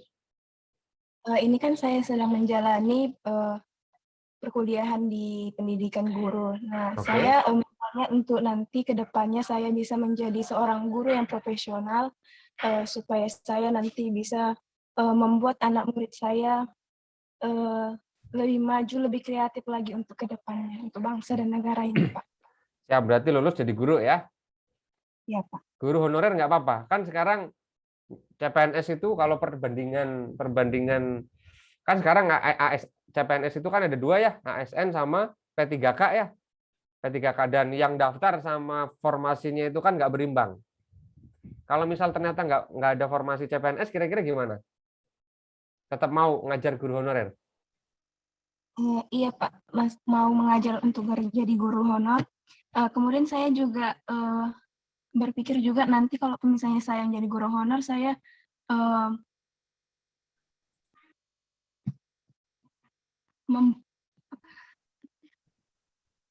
Ini kan saya sedang menjalani perkuliahan di pendidikan guru. Nah, saya misalnya untuk nanti ke depannya saya bisa menjadi seorang guru yang profesional supaya saya nanti bisa membuat anak murid saya lebih maju, lebih kreatif lagi untuk ke depannya, untuk bangsa dan negara ini, Pak. Ya, berarti lulus jadi guru ya? Iya, Pak. Guru honorer nggak apa-apa. Kan sekarang CPNS itu kalau perbandingan kan sekarang CPNS itu kan ada 2 ya, ASN sama P3K ya. P3K dan yang daftar sama formasinya itu kan nggak berimbang. Kalau misal ternyata nggak ada formasi CPNS, kira-kira gimana? Tetap mau ngajar guru honorer? Iya, Pak. Mas mau mengajar untuk jadi guru honor. Kemudian saya juga berpikir juga nanti kalau misalnya saya jadi guru honor, saya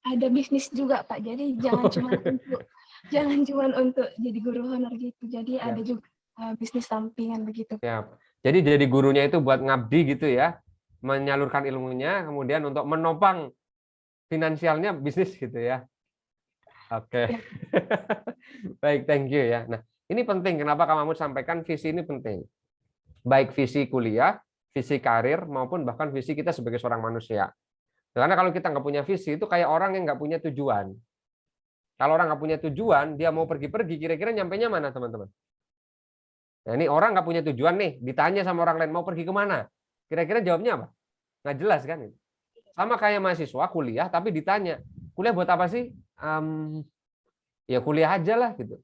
ada bisnis juga, Pak. Jadi jangan cuma untuk jadi guru honor gitu. Jadi ada juga bisnis sampingan begitu. Ya. Jadi jadi gurunya itu buat ngabdi gitu ya, menyalurkan ilmunya, kemudian untuk menopang finansialnya bisnis gitu ya. Oke. Baik, thank you ya. Nah, ini penting. Kenapa Kak Mahmud sampaikan visi ini penting? Baik visi kuliah, visi karir, maupun bahkan visi kita sebagai seorang manusia. Karena kalau kita nggak punya visi, itu kayak orang yang nggak punya tujuan. Kalau orang nggak punya tujuan, dia mau pergi-pergi, kira-kira nyampainya mana, teman-teman? Nah, ini orang nggak punya tujuan nih, ditanya sama orang lain, mau pergi kemana? Kira-kira jawabnya apa? Nggak jelas kan? Sama kayak mahasiswa kuliah, tapi ditanya, kuliah buat apa sih? Ya kuliah aja lah gitu.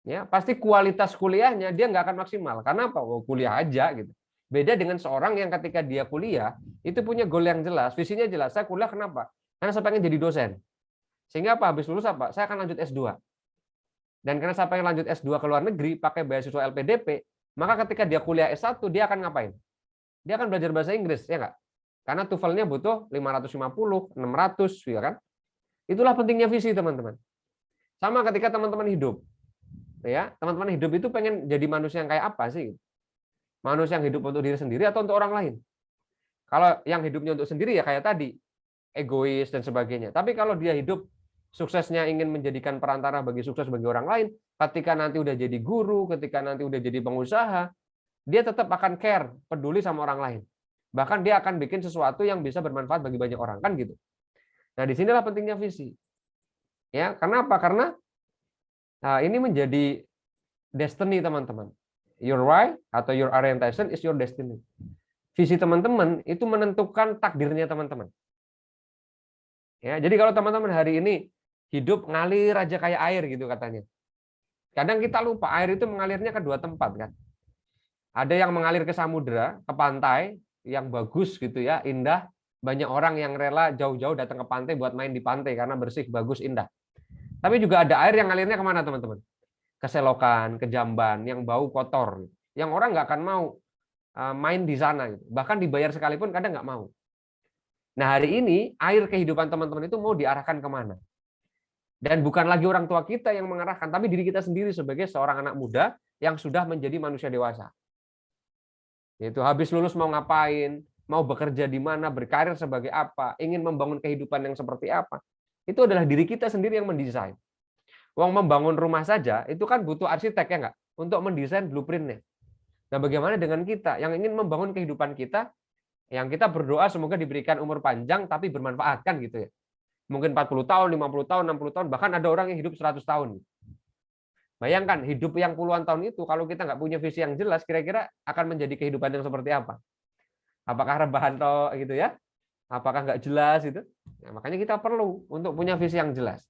Ya pasti kualitas kuliahnya dia nggak akan maksimal. Karena apa? Oh, kuliah aja gitu. Beda dengan seorang yang ketika dia kuliah itu punya goal yang jelas, visinya jelas. Saya kuliah kenapa? Karena saya pengen jadi dosen. Sehingga apa? Habis lulus apa? Saya akan lanjut S2. Dan karena saya pengen lanjut S2 ke luar negeri pakai beasiswa LPDP, maka ketika dia kuliah S1 dia akan ngapain? Dia akan belajar bahasa Inggris, ya nggak? Karena TOEFL-nya butuh 550, 600, ya kan? Itulah pentingnya visi, teman-teman. Sama ketika teman-teman hidup. Ya, teman-teman hidup itu pengen jadi manusia yang kayak apa sih? Manusia yang hidup untuk diri sendiri atau untuk orang lain? Kalau yang hidupnya untuk sendiri ya kayak tadi, egois dan sebagainya. Tapi kalau dia hidup suksesnya ingin menjadikan perantara bagi sukses bagi orang lain, ketika nanti udah jadi guru, ketika nanti udah jadi pengusaha, dia tetap akan care, peduli sama orang lain. Bahkan dia akan bikin sesuatu yang bisa bermanfaat bagi banyak orang, kan gitu. Nah, disinilah pentingnya visi. Ya, karena apa? Karena ini menjadi destiny, teman-teman. Your why atau your orientation is your destiny. Visi teman-teman itu menentukan takdirnya teman-teman. Ya, jadi kalau teman-teman hari ini hidup ngalir aja kayak air gitu katanya. Kadang kita lupa air itu mengalirnya ke 2 tempat kan. Ada yang mengalir ke samudera, ke pantai yang bagus gitu ya, indah. Banyak orang yang rela jauh-jauh datang ke pantai buat main di pantai karena bersih, bagus, indah. Tapi juga ada air yang ngalirnya kemana, teman-teman? Ke selokan, ke jamban, yang bau kotor. Yang orang nggak akan mau main di sana. Bahkan dibayar sekalipun kadang nggak mau. Nah, hari ini air kehidupan teman-teman itu mau diarahkan kemana? Dan bukan lagi orang tua kita yang mengarahkan, tapi diri kita sendiri sebagai seorang anak muda yang sudah menjadi manusia dewasa. Yaitu habis lulus mau ngapain, mau bekerja di mana, berkarir sebagai apa, ingin membangun kehidupan yang seperti apa. Itu adalah diri kita sendiri yang mendesain. Uang membangun rumah saja, itu kan butuh arsitek ya nggak? Untuk mendesain blueprint-nya. Nah, bagaimana dengan kita yang ingin membangun kehidupan kita, yang kita berdoa semoga diberikan umur panjang tapi bermanfaat kan gitu ya. Mungkin 40 tahun, 50 tahun, 60 tahun, bahkan ada orang yang hidup 100 tahun. Bayangkan hidup yang puluhan tahun itu kalau kita nggak punya visi yang jelas, kira-kira akan menjadi kehidupan yang seperti apa? Apakah rebahan toh gitu ya? Apakah nggak jelas itu? Nah, makanya kita perlu untuk punya visi yang jelas.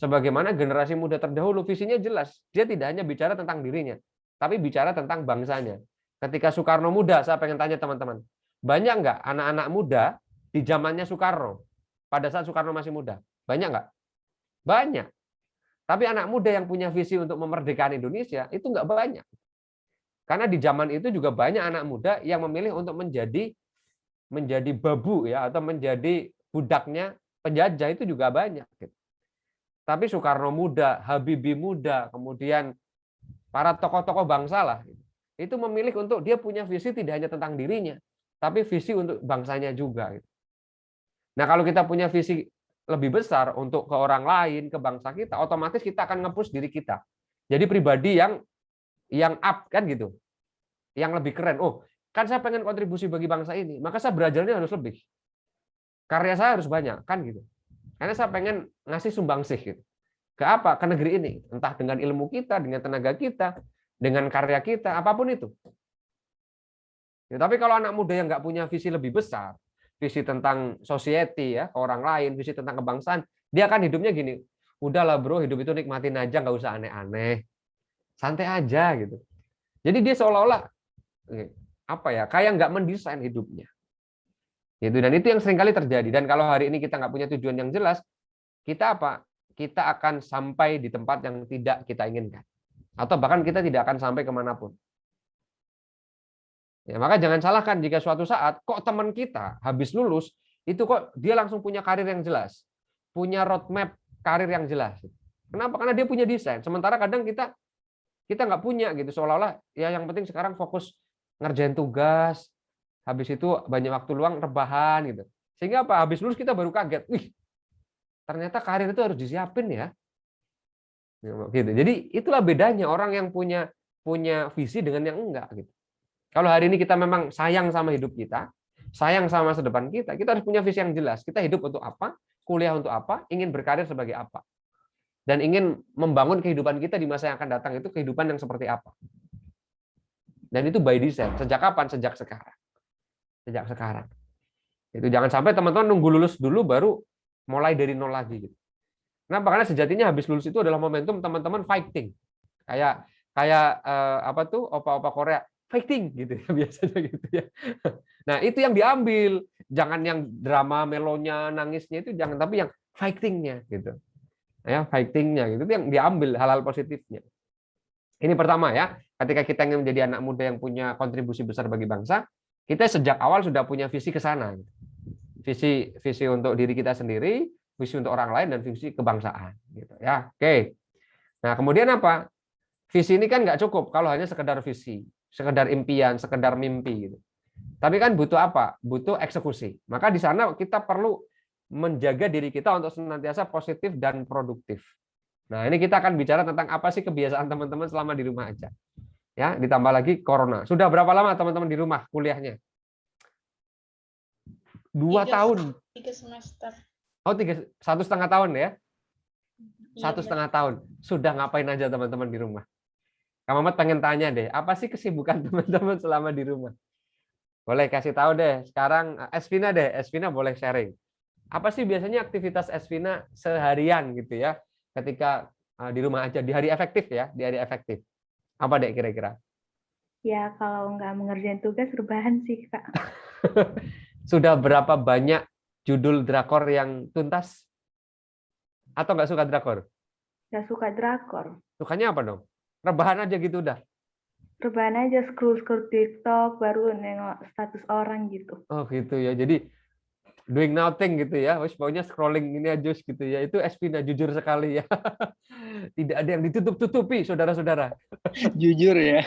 Sebagaimana generasi muda terdahulu visinya jelas. Dia tidak hanya bicara tentang dirinya, tapi bicara tentang bangsanya. Ketika Soekarno muda, saya pengen tanya teman-teman, banyak nggak anak-anak muda di zamannya Soekarno? Pada saat Soekarno masih muda, banyak nggak? Banyak. Tapi anak muda yang punya visi untuk memerdekakan Indonesia itu nggak banyak. Karena di zaman itu juga banyak anak muda yang memilih untuk menjadi babu ya, atau menjadi budaknya penjajah, itu juga banyak. Tapi Soekarno muda, Habibie muda, kemudian para tokoh-tokoh bangsa lah, itu memilih untuk dia punya visi tidak hanya tentang dirinya, tapi visi untuk bangsanya juga. Nah, kalau kita punya visi lebih besar untuk ke orang lain, ke bangsa kita, otomatis kita akan nge-push diri kita. Jadi pribadi yang up kan gitu. Yang lebih keren. Oh, kan saya pengen kontribusi bagi bangsa ini, maka saya belajarnya harus lebih. Karya saya harus banyak kan gitu. Karena saya pengen ngasih sumbangsih gitu. Ke apa? Ke negeri ini. Entah dengan ilmu kita, dengan tenaga kita, dengan karya kita, apapun itu. Ya, tapi kalau anak muda yang nggak punya visi lebih besar, visi tentang society ya, ke orang lain, visi tentang kebangsaan, dia akan hidupnya gini, udahlah bro, hidup itu nikmatin aja, nggak usah aneh-aneh, santai aja gitu. Jadi dia seolah-olah apa ya, kayak nggak mendesain hidupnya, gitu. Dan itu yang seringkali terjadi. Dan kalau hari ini kita nggak punya tujuan yang jelas, kita apa? Kita akan sampai di tempat yang tidak kita inginkan, atau bahkan kita tidak akan sampai kemanapun. Ya, maka jangan salahkan jika suatu saat kok teman kita habis lulus itu kok dia langsung punya karir yang jelas, punya roadmap karir yang jelas. Kenapa? Karena dia punya desain. Sementara kadang kita nggak punya gitu, seolah-olah ya yang penting sekarang fokus ngerjain tugas, habis itu banyak waktu luang rebahan gitu. Sehingga apa? Habis lulus kita baru kaget, wih ternyata karir itu harus disiapin ya. Gitu. Jadi itulah bedanya orang yang punya visi dengan yang enggak gitu. Kalau hari ini kita memang sayang sama hidup kita, sayang sama masa depan kita harus punya visi yang jelas. Kita hidup untuk apa, kuliah untuk apa, ingin berkarir sebagai apa. Dan ingin membangun kehidupan kita di masa yang akan datang itu kehidupan yang seperti apa. Dan itu by design. Sejak kapan? Sejak sekarang. Sejak sekarang. Itu jangan sampai teman-teman nunggu lulus dulu baru mulai dari nol lagi gitu. Kenapa? Karena sejatinya habis lulus itu adalah momentum teman-teman fighting. Kayak apa tuh opa-opa Korea, fighting gitu ya, biasanya gitu ya. Nah, itu yang diambil. Jangan yang drama melonya, nangisnya itu jangan, tapi yang fightingnya gitu. Ya, fightingnya gitu, itu yang diambil hal-hal positifnya. Ini pertama ya, ketika kita ingin menjadi anak muda yang punya kontribusi besar bagi bangsa, kita sejak awal sudah punya visi ke sana. Visi untuk diri kita sendiri, visi untuk orang lain, dan visi kebangsaan gitu ya. Oke. Nah, kemudian apa? Visi ini kan nggak cukup kalau hanya sekedar visi, sekedar impian, sekedar mimpi gitu. Tapi kan butuh apa? Butuh eksekusi. Maka di sana kita perlu menjaga diri kita untuk senantiasa positif dan produktif. Nah, ini kita akan bicara tentang apa sih kebiasaan teman-teman selama di rumah aja. Ya, ditambah lagi corona. Sudah berapa lama teman-teman di rumah kuliahnya? 2 tahun. 3 semester. Oh, 1,5 tahun ya? 1,5 tahun. Sudah ngapain aja teman-teman di rumah? Kak Mamat pengen tanya deh, apa sih kesibukan teman-teman selama di rumah? Boleh kasih tahu deh. Sekarang Esvina deh, Esvina boleh sharing. Apa sih biasanya aktivitas Esvina seharian gitu ya, ketika di rumah aja, di hari efektif ya, di hari efektif. Apa deh kira-kira? Ya, kalau nggak mengerjain tugas, rebahan sih, Kak. Sudah berapa banyak judul drakor yang tuntas? Atau nggak suka drakor? Nggak suka drakor. Sukanya apa dong? Rebahan aja gitu udah? Rebahan aja, scroll-scroll TikTok, baru nengok status orang gitu. Oh gitu ya, jadi doing nothing gitu ya, pokoknya scrolling ini aja gitu ya. Itu Esvina jujur sekali ya. Tidak ada yang ditutup-tutupi, saudara-saudara. Jujur ya.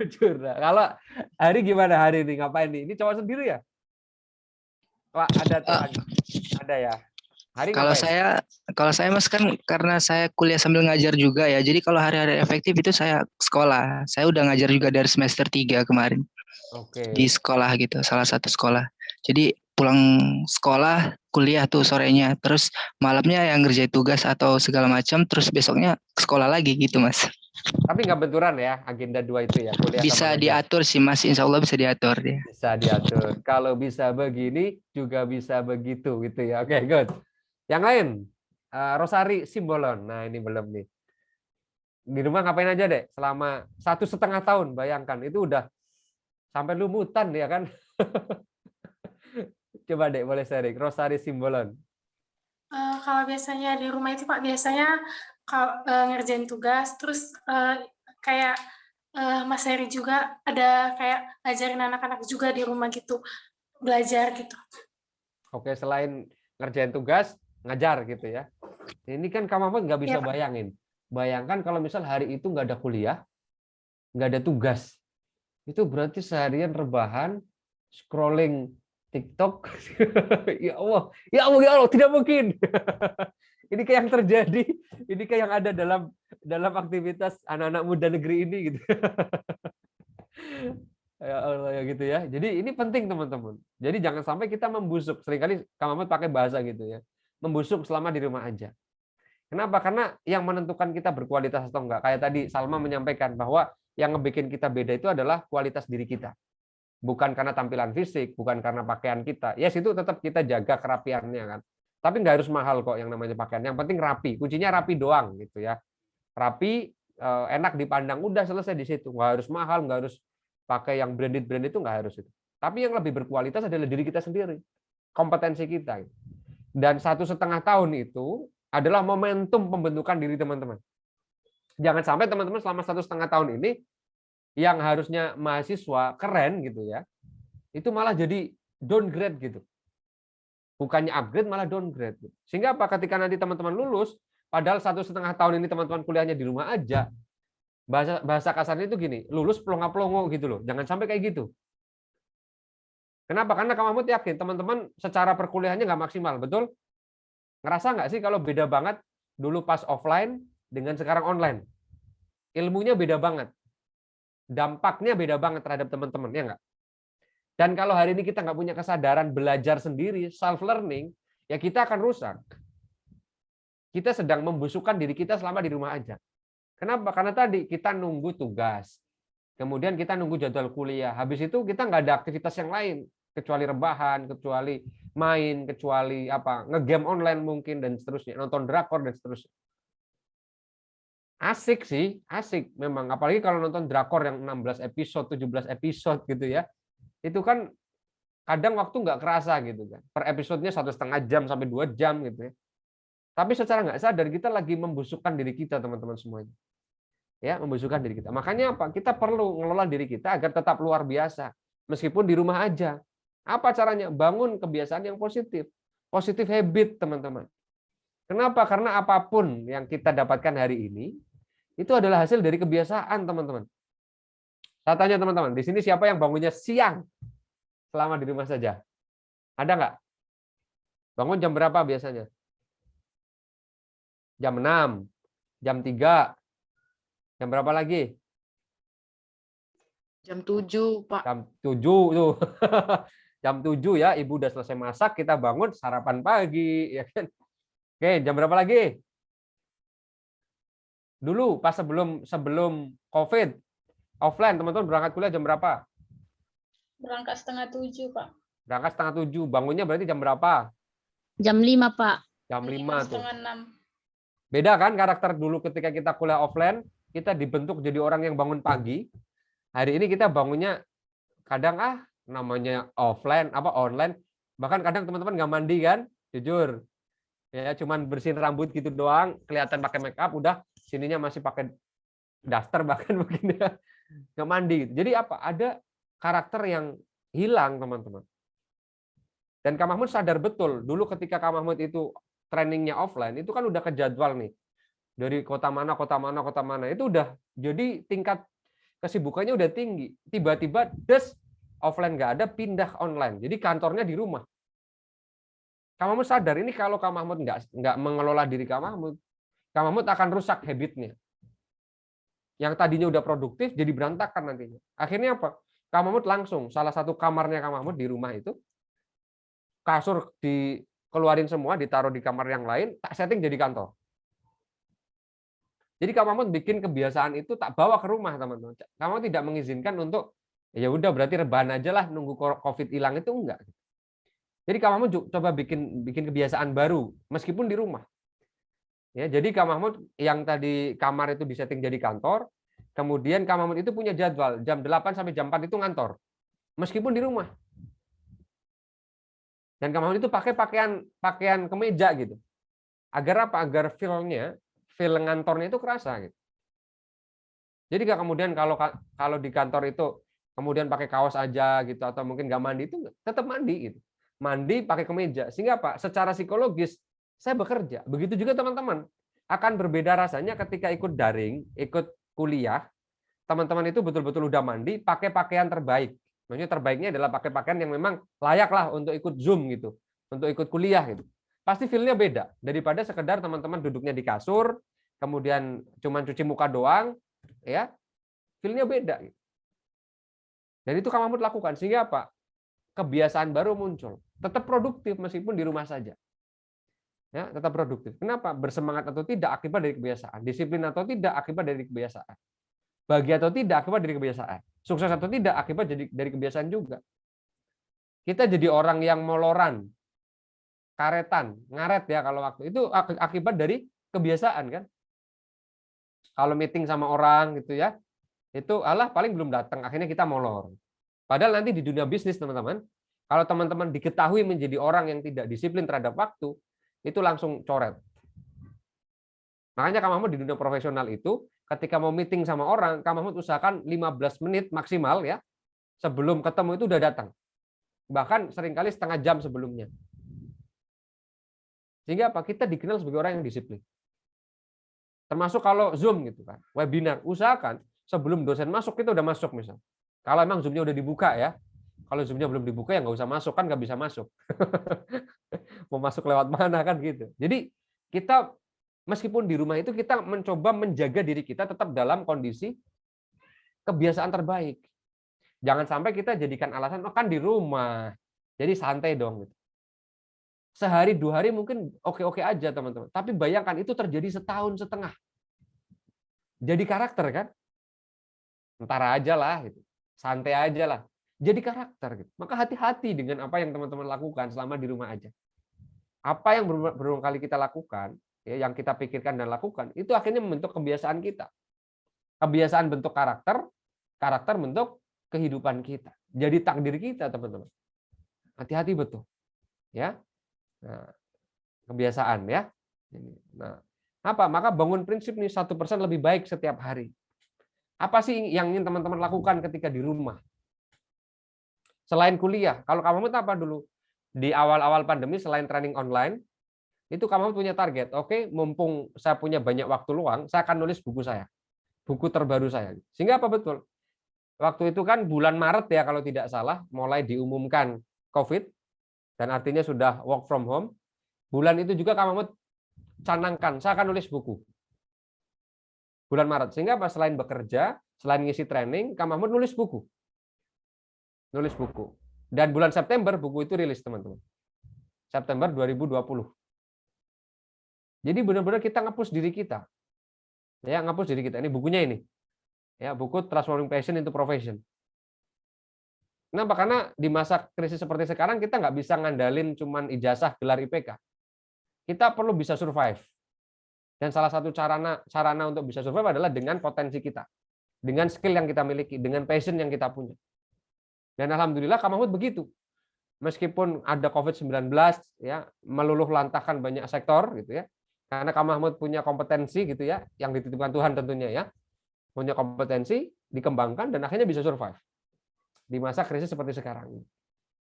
Jujur. Nah, kalau Hari gimana hari ini? Ngapain nih? Ini cowok sendiri ya? Wah, ada tuh. Ada ya. Hari Kalau saya Mas kan karena saya kuliah sambil ngajar juga ya. Jadi kalau hari-hari efektif itu saya sekolah. Saya udah ngajar juga dari semester 3 kemarin di Oke. sekolah gitu, salah satu sekolah. Jadi pulang sekolah, kuliah tuh sorenya, terus malamnya yang ngerjain tugas atau segala macam, terus besoknya ke sekolah lagi gitu Mas. Tapi nggak benturan ya agenda 2 itu ya, kuliah sama Bisa ngajar. diatur sih Mas, insya Allah bisa diatur ya. Bisa diatur. Kalau bisa begini juga bisa begitu gitu ya. Oke, good. Yang lain, Rosari Simbolon. Nah ini belum nih. Di rumah ngapain aja deh selama 1,5 tahun, bayangkan itu udah sampai lumutan ya kan. Coba deh boleh sharing. Rosari Simbolon. Kalau biasanya di rumah itu Pak, biasanya kalau ngerjain tugas, terus kayak Mas Heri juga ada kayak ngajarin anak-anak juga di rumah gitu, belajar gitu. Oke, selain ngerjain tugas, ngajar gitu ya. Ini kan Kak Mahmud nggak bisa Iya, Pak. bayangin. Bayangkan kalau misal hari itu nggak ada kuliah, nggak ada tugas. Itu berarti seharian rebahan, scrolling TikTok. Ya Allah, ya Allah, ya Allah, tidak mungkin. Ini kayak yang terjadi, ini kayak yang ada dalam aktivitas anak-anak muda negeri ini gitu. Ya Allah ya gitu ya. Jadi ini penting teman-teman. Jadi jangan sampai kita membusuk. Seringkali Kak Mahmud pakai bahasa gitu ya. Membusuk selama di rumah aja. Kenapa? Karena yang menentukan kita berkualitas atau enggak. Kayak tadi Salma menyampaikan bahwa yang ngebikin kita beda itu adalah kualitas diri kita. Bukan karena tampilan fisik, bukan karena pakaian kita. Yes, itu tetap kita jaga kerapiannya kan. Tapi nggak harus mahal kok yang namanya pakaian. Yang penting rapi. Kuncinya rapi doang gitu ya. Rapi, enak dipandang, udah selesai di situ. Nggak harus mahal, nggak harus pakai yang branded itu, nggak harus itu. Tapi yang lebih berkualitas adalah diri kita sendiri, kompetensi kita. Dan 1,5 tahun itu adalah momentum pembentukan diri teman-teman. Jangan sampai teman-teman selama 1,5 tahun ini yang harusnya mahasiswa keren gitu ya, itu malah jadi downgrade gitu. Bukannya upgrade malah downgrade. Sehingga apa? Ketika nanti teman-teman lulus, padahal 1,5 tahun ini teman-teman kuliahnya di rumah aja, bahasa kasarnya itu gini, lulus pelongo-pelongo gitu loh. Jangan sampai kayak gitu. Kenapa? Karena Kak Mahmud yakin teman-teman secara perkuliahannya nggak maksimal, betul? Ngerasa nggak sih kalau beda banget dulu pas offline dengan sekarang online? Ilmunya beda banget. Dampaknya beda banget terhadap teman-teman, ya nggak? Dan kalau hari ini kita nggak punya kesadaran belajar sendiri, self-learning, ya kita akan rusak. Kita sedang membusukkan diri kita selama di rumah aja. Kenapa? Karena tadi kita nunggu tugas, kemudian kita nunggu jadwal kuliah. Habis itu kita nggak ada aktivitas yang lain kecuali rebahan, kecuali main, kecuali apa ngegame online mungkin dan seterusnya, nonton drakor dan seterusnya. Asik sih, asik memang. Apalagi kalau nonton drakor yang 16 episode, 17 episode gitu ya. Itu kan kadang waktu nggak kerasa gitu kan. Per episodenya 1,5 jam sampai 2 jam gitu ya. Tapi secara nggak sadar kita lagi membusukkan diri kita teman-teman semuanya. Ya, membusukkan diri kita. Makanya apa? Kita perlu ngelola diri kita agar tetap luar biasa meskipun di rumah aja. Apa caranya? Bangun kebiasaan yang positif. Positif habit, teman-teman. Kenapa? Karena apapun yang kita dapatkan hari ini itu adalah hasil dari kebiasaan, teman-teman. Saya tanya teman-teman, di sini siapa yang bangunnya siang selama di rumah saja? Ada nggak? Bangun jam berapa biasanya? Jam 6, jam 3, jam berapa lagi? Jam 7, Pak. Jam 7 tuh. Jam 7 ya, ibu udah selesai masak, kita bangun sarapan pagi, ya kan? Oke, jam berapa lagi? Dulu pas sebelum COVID, offline teman-teman berangkat kuliah jam berapa? Berangkat 6:30, Pak. Berangkat 6:30, bangunnya berarti jam berapa? Jam 5, Pak. Jam 5 tuh. 5:30. Beda kan karakter dulu ketika kita kuliah offline, kita dibentuk jadi orang yang bangun pagi. Hari ini kita bangunnya kadang namanya offline apa online, bahkan kadang teman-teman nggak mandi kan, jujur. Ya cuman bersihin rambut gitu doang, kelihatan pakai make up, udah sininya masih pakai daster bahkan mungkin ya. Nggak mandi. Jadi apa? Ada karakter yang hilang, teman-teman. Dan Kak Mahmud sadar betul, dulu ketika Kak Mahmud itu trainingnya offline, itu kan udah ke jadwal nih. Dari kota mana, kota mana, kota mana. Itu udah, jadi tingkat kesibukannya udah tinggi. Tiba-tiba, offline nggak ada, pindah online. Jadi kantornya di rumah. Kang Mahmud sadar ini kalau Kang Mahmud nggak mengelola diri Kang Mahmud akan rusak habitnya. Yang tadinya udah produktif jadi berantakan nantinya. Akhirnya apa? Kang Mahmud langsung salah satu kamarnya Kang Mahmud di rumah itu, kasur dikeluarin semua, ditaruh di kamar yang lain, tak setting jadi kantor. Jadi Kang Mahmud bikin kebiasaan itu tak bawa ke rumah, teman-teman. Kang Mahmud tidak mengizinkan untuk ya udah berarti rebahan aja lah nunggu COVID hilang, itu enggak. Jadi Kang Mahmud coba bikin kebiasaan baru meskipun di rumah. Ya, jadi Kang Mahmud yang tadi kamar itu disetting jadi kantor, kemudian Kang Mahmud itu punya jadwal jam 8 sampai jam 4 itu ngantor. Meskipun di rumah. Dan Kang Mahmud itu pakai pakaian kemeja gitu. Agar apa? Agar feel ngantornya itu kerasa gitu. Jadi nggak kemudian kalau di kantor itu kemudian pakai kaos aja gitu atau mungkin nggak mandi, itu tetap mandi gitu. Mandi pakai kemeja sehingga apa? Secara psikologis saya bekerja. Begitu juga teman-teman akan berbeda rasanya ketika ikut daring, ikut kuliah. Teman-teman itu betul-betul udah mandi, pakai pakaian terbaik. Maksudnya terbaiknya adalah pakai pakaian yang memang layak lah untuk ikut Zoom gitu, untuk ikut kuliah gitu. Pasti feel-nya beda daripada sekedar teman-teman duduknya di kasur, kemudian cuman cuci muka doang, ya, feel-nya beda. Dan itu Kang Mahmud lakukan sehingga apa? Kebiasaan baru muncul. Tetap produktif meskipun di rumah saja. Ya, tetap produktif. Kenapa? Bersemangat atau tidak akibat dari kebiasaan. Disiplin atau tidak akibat dari kebiasaan. Bahagia atau tidak akibat dari kebiasaan. Sukses atau tidak akibat dari kebiasaan juga. Kita jadi orang yang moloran, karetan, ngaret ya kalau waktu itu akibat dari kebiasaan kan. Kalau meeting sama orang gitu ya, itu paling belum datang, akhirnya kita molor. Padahal nanti di dunia bisnis teman-teman, kalau teman-teman diketahui menjadi orang yang tidak disiplin terhadap waktu, itu langsung coret. Makanya Kang Mahmud di dunia profesional itu, ketika mau meeting sama orang, Kang Mahmud usahakan 15 menit maksimal ya, sebelum ketemu itu udah datang. Bahkan seringkali setengah jam sebelumnya. Sehingga apa? Kita dikenal sebagai orang yang disiplin. Termasuk kalau Zoom gitu kan, webinar, usahakan sebelum dosen masuk kita udah masuk misal. Kalau emang Zoom-nya udah dibuka ya. Kalau Zoom-nya belum dibuka ya nggak usah masuk, kan nggak bisa masuk. Mau masuk lewat mana kan gitu. Jadi kita meskipun di rumah itu kita mencoba menjaga diri kita tetap dalam kondisi kebiasaan terbaik. Jangan sampai kita jadikan alasan, oh kan di rumah, jadi santai dong. Sehari 2 hari mungkin oke-oke aja teman-teman. Tapi bayangkan itu terjadi setahun setengah. Jadi karakter kan? Ntar aja lah, gitu. Santai aja lah. Jadi karakter. Gitu. Maka hati-hati dengan apa yang teman-teman lakukan selama di rumah aja. Apa yang berulang kali kita lakukan, ya, yang kita pikirkan dan lakukan, itu akhirnya membentuk kebiasaan kita. Kebiasaan bentuk karakter, karakter bentuk kehidupan kita. Jadi takdir kita teman-teman. Hati-hati betul. Ya. Nah, kebiasaan ya. Nah, apa? Maka bangun prinsip nih 1% lebih baik setiap hari. Apa sih yang ingin teman-teman lakukan ketika di rumah? Selain kuliah, kalau kamu apa dulu? Di awal-awal pandemi selain training online, itu kamu punya target. Oke, mumpung saya punya banyak waktu luang, saya akan nulis buku saya. Buku terbaru saya. Sehingga apa betul? Waktu itu kan bulan Maret ya kalau tidak salah, mulai diumumkan COVID, dan artinya sudah work from home. Bulan itu juga kamu canangkan, saya akan nulis buku. Bulan Maret. Sehingga apa? Selain bekerja, selain ngisi training, Kang Mahmud nulis buku. Nulis buku. Dan bulan September buku itu rilis, teman-teman. September 2020. Jadi benar-benar kita ngapus diri kita. Ya, ngapus diri kita. Ini bukunya ini. Ya, buku Transforming Passion into Profession. Kenapa? Karena di masa krisis seperti sekarang kita nggak bisa ngandalin cuman ijazah gelar IPK. Kita perlu bisa survive. Dan salah satu sarana untuk bisa survive adalah dengan potensi kita. Dengan skill yang kita miliki, dengan passion yang kita punya. Dan alhamdulillah Kang Mahmud begitu. Meskipun ada COVID-19 ya, meluluh lantahkan banyak sektor gitu ya. Karena Kang Mahmud punya kompetensi gitu ya, yang dititipkan Tuhan tentunya ya. Punya kompetensi, dikembangkan dan akhirnya bisa survive. Di masa krisis seperti sekarang.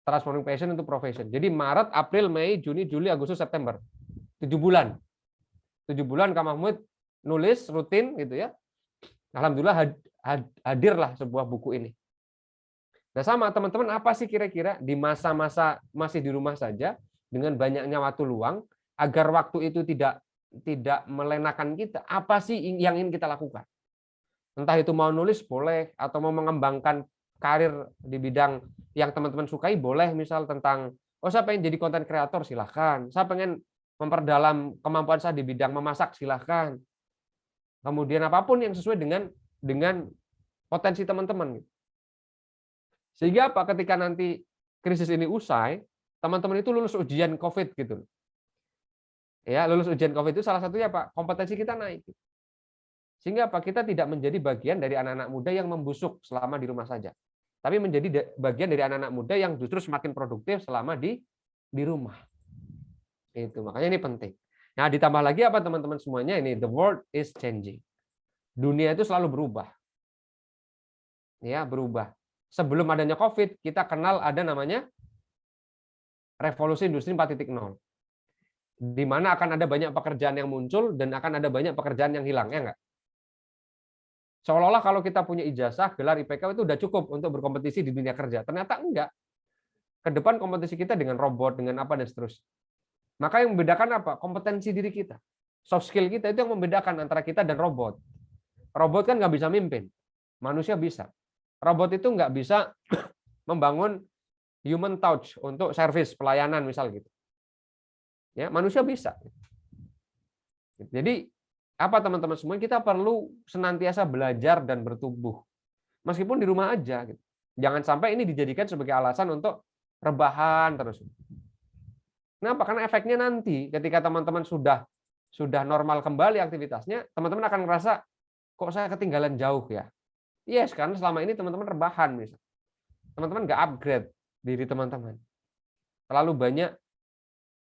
Transforming passion into profession. Jadi Maret, April, Mei, Juni, Juli, Agustus, September. 7 bulan. 7 bulan Kang Mahmud nulis rutin gitu ya. Alhamdulillah hadirlah sebuah buku ini. Nah sama teman-teman, apa sih kira-kira di masa-masa masih di rumah saja, dengan banyaknya waktu luang, agar waktu itu tidak melenakan kita, apa sih yang ingin kita lakukan? Entah itu mau nulis boleh, atau mau mengembangkan karir di bidang yang teman-teman sukai boleh, misal tentang, oh saya pengen jadi konten kreator, silahkan. Saya pengen memperdalam kemampuan saya di bidang memasak, silahkan. Kemudian apapun yang sesuai dengan potensi teman-teman. Sehingga apa? Ketika nanti krisis ini usai, teman-teman itu lulus ujian COVID gitu. Ya, lulus ujian COVID itu salah satunya Pak, kompetensi kita naik. Sehingga apa? Kita tidak menjadi bagian dari anak-anak muda yang membusuk selama di rumah saja. Tapi menjadi bagian dari anak-anak muda yang justru semakin produktif selama di rumah. Itu makanya ini penting. Nah, ditambah lagi apa teman-teman semuanya ini, the world is changing. Dunia itu selalu berubah. Ya, berubah. Sebelum adanya COVID, kita kenal ada namanya revolusi industri 4.0. Di mana akan ada banyak pekerjaan yang muncul dan akan ada banyak pekerjaan yang hilang, ya enggak? Seolah-olah kalau kita punya ijazah, gelar IPK itu udah cukup untuk berkompetisi di dunia kerja. Ternyata enggak. Ke depan kompetisi kita dengan robot, dengan apa dan seterusnya. Maka yang membedakan apa? Kompetensi diri kita. Soft skill kita itu yang membedakan antara kita dan robot. Robot kan nggak bisa mimpin. Manusia bisa. Robot itu nggak bisa membangun human touch untuk service, pelayanan misal gitu. Ya, manusia bisa. Jadi apa teman-teman semua, kita perlu senantiasa belajar dan bertumbuh. Meskipun di rumah aja gitu. Jangan sampai ini dijadikan sebagai alasan untuk rebahan terus. Kenapa? Karena efeknya nanti ketika teman-teman sudah normal kembali aktivitasnya, teman-teman akan merasa kok saya ketinggalan jauh ya. Yes, karena selama ini teman-teman rebahan misal. Teman-teman nggak upgrade diri teman-teman. Terlalu banyak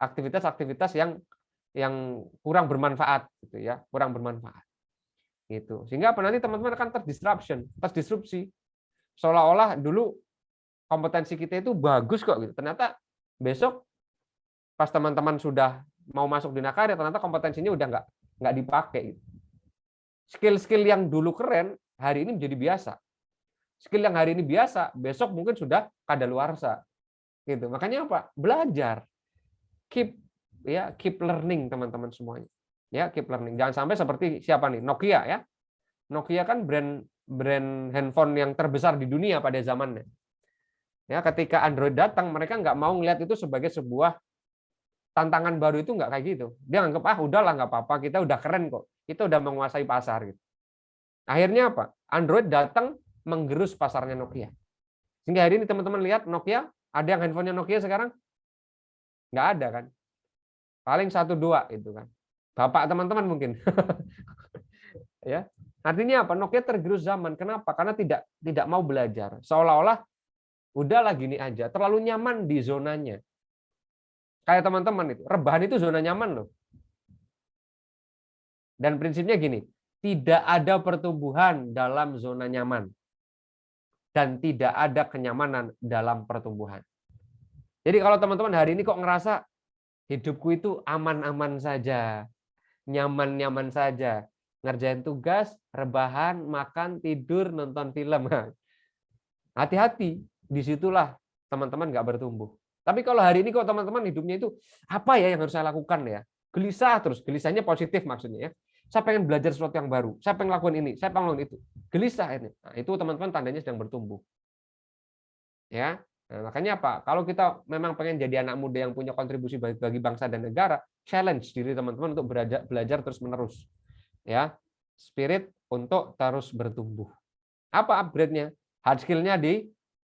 aktivitas-aktivitas yang kurang bermanfaat gitu ya, kurang bermanfaat. Gitu. Sehingga apa, nanti teman-teman akan terdisrupsi. Seolah-olah dulu kompetensi kita itu bagus kok gitu. Ternyata besok pas teman-teman sudah mau masuk dunia karir, ternyata kompetensinya udah nggak dipakai gitu. Skill-skill yang dulu keren hari ini menjadi biasa. Skill yang hari ini biasa, besok mungkin sudah kadaluarsa. Gitu. Makanya apa? Belajar. Keep learning teman-teman semuanya. Ya, keep learning. Jangan sampai seperti siapa nih? Nokia ya. Nokia kan brand handphone yang terbesar di dunia pada zamannya. Ya, ketika Android datang, mereka nggak mau ngelihat itu sebagai sebuah tantangan baru, itu nggak kayak gitu. Dia anggap udahlah nggak apa-apa, kita udah keren kok. Kita udah menguasai pasar gitu. Akhirnya apa? Android datang menggerus pasarnya Nokia. Sehingga hari ini teman-teman lihat Nokia, ada yang handphonenya Nokia sekarang? Nggak ada kan? Paling 1-2 itu kan. Bapak teman-teman mungkin. Ya. Artinya apa? Nokia tergerus zaman. Kenapa? Karena tidak mau belajar. Seolah-olah udahlah gini aja, terlalu nyaman di zonanya. Kayak teman-teman itu, rebahan itu zona nyaman loh. Dan prinsipnya gini, tidak ada pertumbuhan dalam zona nyaman. Dan tidak ada kenyamanan dalam pertumbuhan. Jadi kalau teman-teman hari ini kok ngerasa hidupku itu aman-aman saja, nyaman-nyaman saja, ngerjain tugas, rebahan, makan, tidur, nonton film. Hati-hati, disitulah teman-teman nggak bertumbuh. Tapi kalau hari ini kok teman-teman hidupnya itu apa ya yang harus saya lakukan ya? Gelisah terus, gelisahnya positif maksudnya ya. Saya pengen belajar sesuatu yang baru, saya pengen lakukan ini, saya pengen lakukan itu. Gelisah ini. Nah, itu teman-teman tandanya sedang bertumbuh. Ya. Nah, makanya apa? Kalau kita memang pengen jadi anak muda yang punya kontribusi bagi bangsa dan negara, challenge diri teman-teman untuk belajar terus-menerus. Ya, spirit untuk terus bertumbuh. Apa upgrade-nya? Hard skill-nya di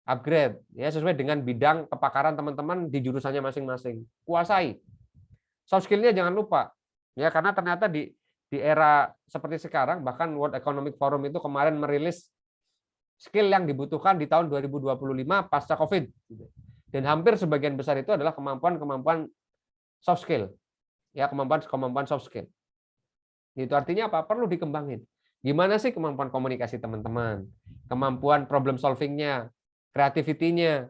upgrade, ya sesuai dengan bidang kepakaran teman-teman di jurusannya masing-masing. Kuasai. Soft skill-nya jangan lupa. Ya, karena ternyata di era seperti sekarang, bahkan World Economic Forum itu kemarin merilis skill yang dibutuhkan di tahun 2025 pasca COVID. Dan hampir sebagian besar itu adalah kemampuan soft skill. Ya, kemampuan soft skill. Itu artinya apa? Perlu dikembangin. Gimana sih kemampuan komunikasi teman-teman? Kemampuan problem solving-nya, creativity-nya,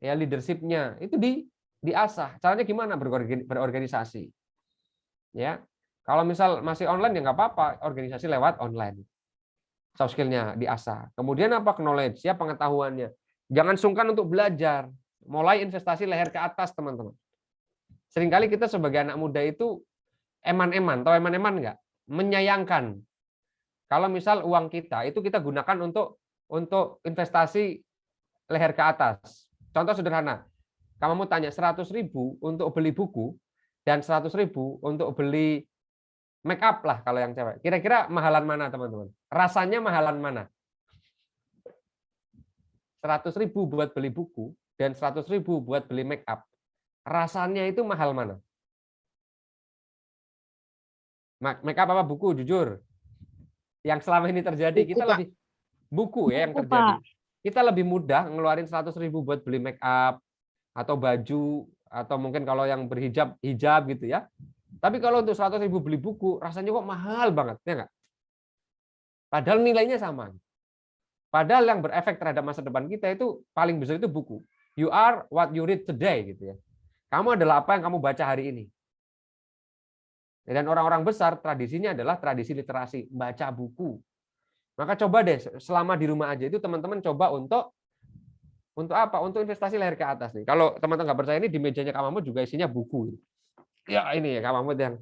ya leadership-nya, itu diasah. Caranya gimana? Berorganisasi. Ya. Kalau misal masih online ya nggak apa-apa, organisasi lewat online. Soft skill-nya diasah. Kemudian apa? Knowledge, ya pengetahuannya. Jangan sungkan untuk belajar. Mulai investasi leher ke atas, teman-teman. Seringkali kita sebagai anak muda itu eman-eman, tahu eman-eman nggak? Menyayangkan. Kalau misal uang kita itu kita gunakan untuk investasi leher ke atas. Contoh sederhana, kamu mau tanya 100.000 untuk beli buku dan 100.000 untuk beli make up lah kalau yang cewek. Kira-kira mahalan mana teman-teman? Rasanya mahalan mana? 100.000 buat beli buku dan 100.000 buat beli make up. Rasanya itu mahal mana? Make up apa buku? Jujur. Yang selama ini terjadi Buku, kita Pak. lebih buku ya yang Buku, terjadi. Pak. Kita lebih mudah ngeluarin 100.000 buat beli make up atau baju atau mungkin kalau yang berhijab hijab gitu ya. Tapi kalau untuk 100.000 beli buku rasanya kok mahal banget ya nggak? Padahal nilainya sama. Padahal yang berefek terhadap masa depan kita itu paling besar itu buku. You are what you read today gitu ya. Kamu adalah apa yang kamu baca hari ini. Dan orang-orang besar tradisinya adalah tradisi literasi, baca buku. Maka coba deh selama di rumah aja itu teman-teman coba untuk apa? Untuk investasi leher ke atas nih. Kalau teman-teman nggak percaya ini di mejanya Kak Mahmud juga isinya buku. Ya ini ya Kak Mahmud yang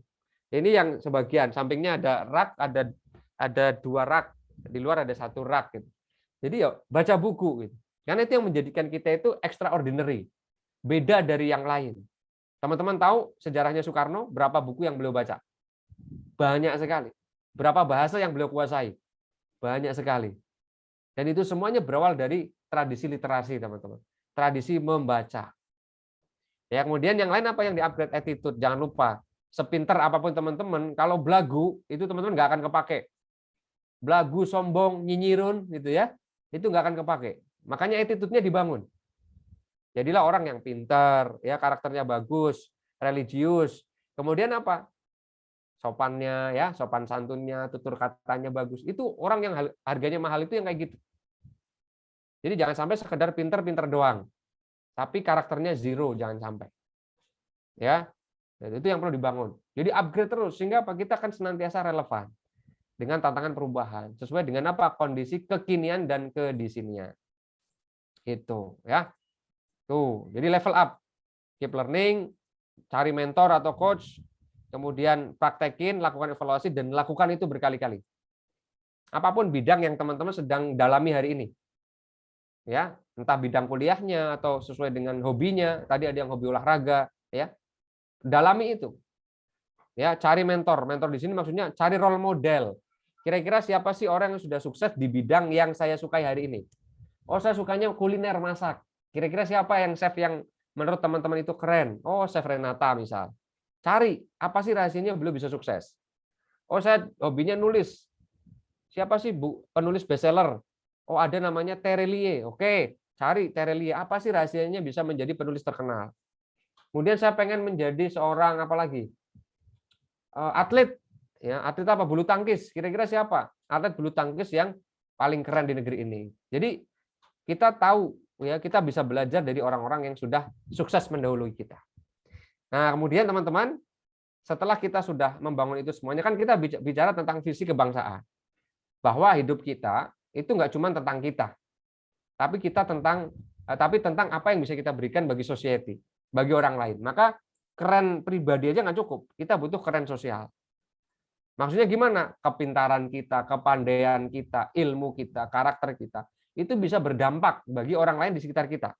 ini yang sebagian, sampingnya ada rak, ada 2 rak, di luar ada 1 rak gitu. Jadi ya baca buku gitu. Karena itu yang menjadikan kita itu extraordinary. Beda dari yang lain. Teman-teman tahu sejarahnya Soekarno, berapa buku yang beliau baca? Banyak sekali. Berapa bahasa yang beliau kuasai? Banyak sekali. Dan itu semuanya berawal dari tradisi literasi, teman-teman. Tradisi membaca. Ya, kemudian yang lain apa yang di-upgrade attitude? Jangan lupa, sepinter apapun teman-teman, kalau belagu, itu teman-teman nggak akan kepake. Belagu, sombong, nyinyirun, gitu ya, itu nggak akan kepake. Makanya attitude-nya dibangun. Jadilah orang yang pintar, ya karakternya bagus, religius. Kemudian apa? Sopannya, ya sopan santunnya, tutur katanya bagus. Itu orang yang harganya mahal itu yang kayak gitu. Jadi jangan sampai sekedar pintar-pintar doang, tapi karakternya zero, jangan sampai. Ya, dan itu yang perlu dibangun. Jadi upgrade terus sehingga apa? Kita akan senantiasa relevan dengan tantangan perubahan sesuai dengan apa? Kondisi kekinian dan kedisinian. Itu, ya. Tuh, jadi level up, keep learning, cari mentor atau coach, kemudian praktekin, lakukan evaluasi, dan lakukan itu berkali-kali. Apapun bidang yang teman-teman sedang dalami hari ini, ya, entah bidang kuliahnya atau sesuai dengan hobinya. Tadi ada yang hobi olahraga, ya, dalami itu. Ya, cari mentor. Mentor di sini maksudnya cari role model. Kira-kira siapa sih orang yang sudah sukses di bidang yang saya sukai hari ini? Oh, saya sukanya kuliner, masak. Kira-kira siapa yang chef yang menurut teman-teman itu keren? Oh, Chef Renata misal. Cari, apa sih rahasianya beliau bisa sukses? Oh, saya hobinya nulis. Siapa sih penulis bestseller? Oh, ada namanya Terelie. Oke, cari Terelie. Apa sih rahasianya bisa menjadi penulis terkenal? Kemudian saya pengen menjadi seorang apa lagi? Atlet. Ya, atlet apa? Bulu tangkis. Kira-kira siapa? Atlet bulu tangkis yang paling keren di negeri ini. Jadi kita tahu, ya, kita bisa belajar dari orang-orang yang sudah sukses mendahului kita. Nah, kemudian teman-teman, setelah kita sudah membangun itu semuanya, kan kita bicara tentang visi kebangsaan. Bahwa hidup kita itu nggak cuma tentang kita, tapi tentang apa yang bisa kita berikan bagi society, bagi orang lain. Maka keren pribadi aja nggak cukup, kita butuh keren sosial. Maksudnya gimana? Kepintaran kita, kepandaian kita, ilmu kita, karakter kita, itu bisa berdampak bagi orang lain di sekitar kita.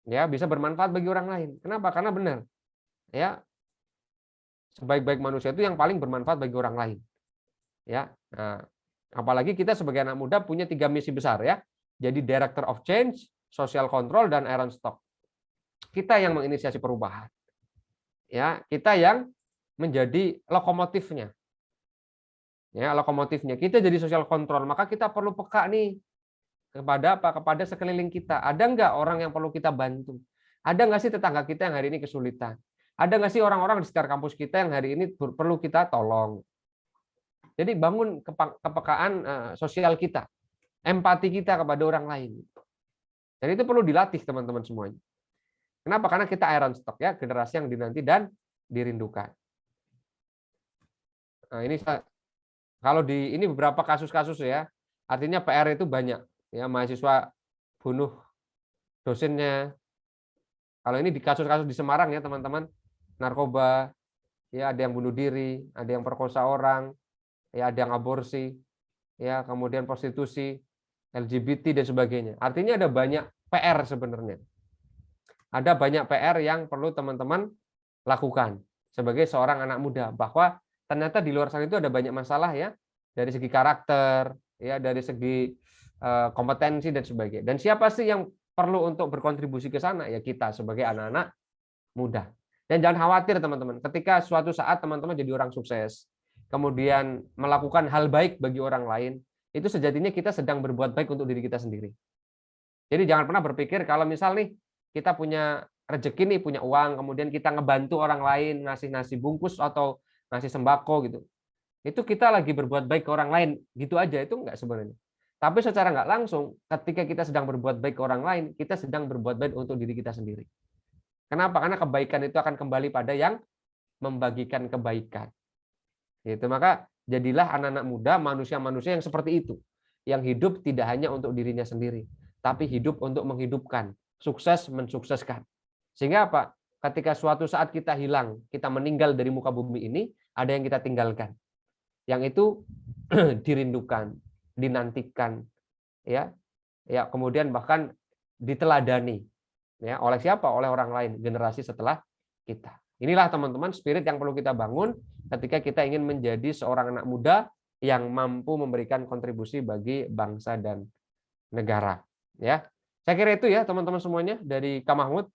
Ya, bisa bermanfaat bagi orang lain. Kenapa? Karena benar. Ya, sebaik-baik manusia itu yang paling bermanfaat bagi orang lain. Ya, nah, apalagi kita sebagai anak muda punya 3 misi besar ya. Jadi Director of Change, Social Control, dan Iron Stock. Kita yang menginisiasi perubahan. Ya, kita yang menjadi lokomotifnya. Ya, lokomotifnya. Kita jadi social control, maka kita perlu peka nih kepada apa? Kepada sekeliling kita. Ada nggak orang yang perlu kita bantu? Ada nggak sih tetangga kita yang hari ini kesulitan? Ada nggak sih orang-orang di sekitar kampus kita yang hari ini perlu kita tolong? Jadi bangun kepekaan sosial kita, empati kita kepada orang lain. Dan itu perlu dilatih teman-teman semuanya. Kenapa? Karena kita iron stock ya, generasi yang dinanti dan dirindukan. Nah, ini kalau ini beberapa kasus-kasus ya, artinya PR itu banyak ya, mahasiswa bunuh dosennya, Kalau ini di kasus-kasus di Semarang ya teman-teman, narkoba, ya ada yang bunuh diri, ada yang perkosa orang, ya ada yang aborsi, ya kemudian prostitusi, LGBT dan sebagainya. Artinya ada banyak PR sebenarnya. Ada banyak PR yang perlu teman-teman lakukan sebagai seorang anak muda, bahwa ternyata di luar sana itu ada banyak masalah ya, dari segi karakter, ya dari segi kompetensi dan sebagainya. Dan siapa sih yang perlu untuk berkontribusi ke sana? Ya kita sebagai anak-anak muda. Dan jangan khawatir teman-teman, ketika suatu saat teman-teman jadi orang sukses, kemudian melakukan hal baik bagi orang lain, itu sejatinya kita sedang berbuat baik untuk diri kita sendiri. Jadi jangan pernah berpikir kalau misal nih kita punya rezeki nih, punya uang, kemudian kita ngebantu orang lain, ngasih nasi bungkus atau ngasih sembako gitu. Itu kita lagi berbuat baik ke orang lain, gitu aja, itu enggak sebenarnya. Tapi secara nggak langsung, ketika kita sedang berbuat baik ke orang lain, kita sedang berbuat baik untuk diri kita sendiri. Kenapa? Karena kebaikan itu akan kembali pada yang membagikan kebaikan. Gitu. Maka jadilah anak-anak muda, manusia-manusia yang seperti itu, yang hidup tidak hanya untuk dirinya sendiri, tapi hidup untuk menghidupkan, sukses mensukseskan. Sehingga apa? Ketika suatu saat kita hilang, kita meninggal dari muka bumi ini, ada yang kita tinggalkan. Yang itu dirindukan, dinantikan, ya, kemudian bahkan diteladani, ya, oleh siapa? Oleh orang lain, generasi setelah kita. Inilah teman-teman spirit yang perlu kita bangun ketika kita ingin menjadi seorang anak muda yang mampu memberikan kontribusi bagi bangsa dan negara. Ya, saya kira itu ya teman-teman semuanya dari Kak Mahmud.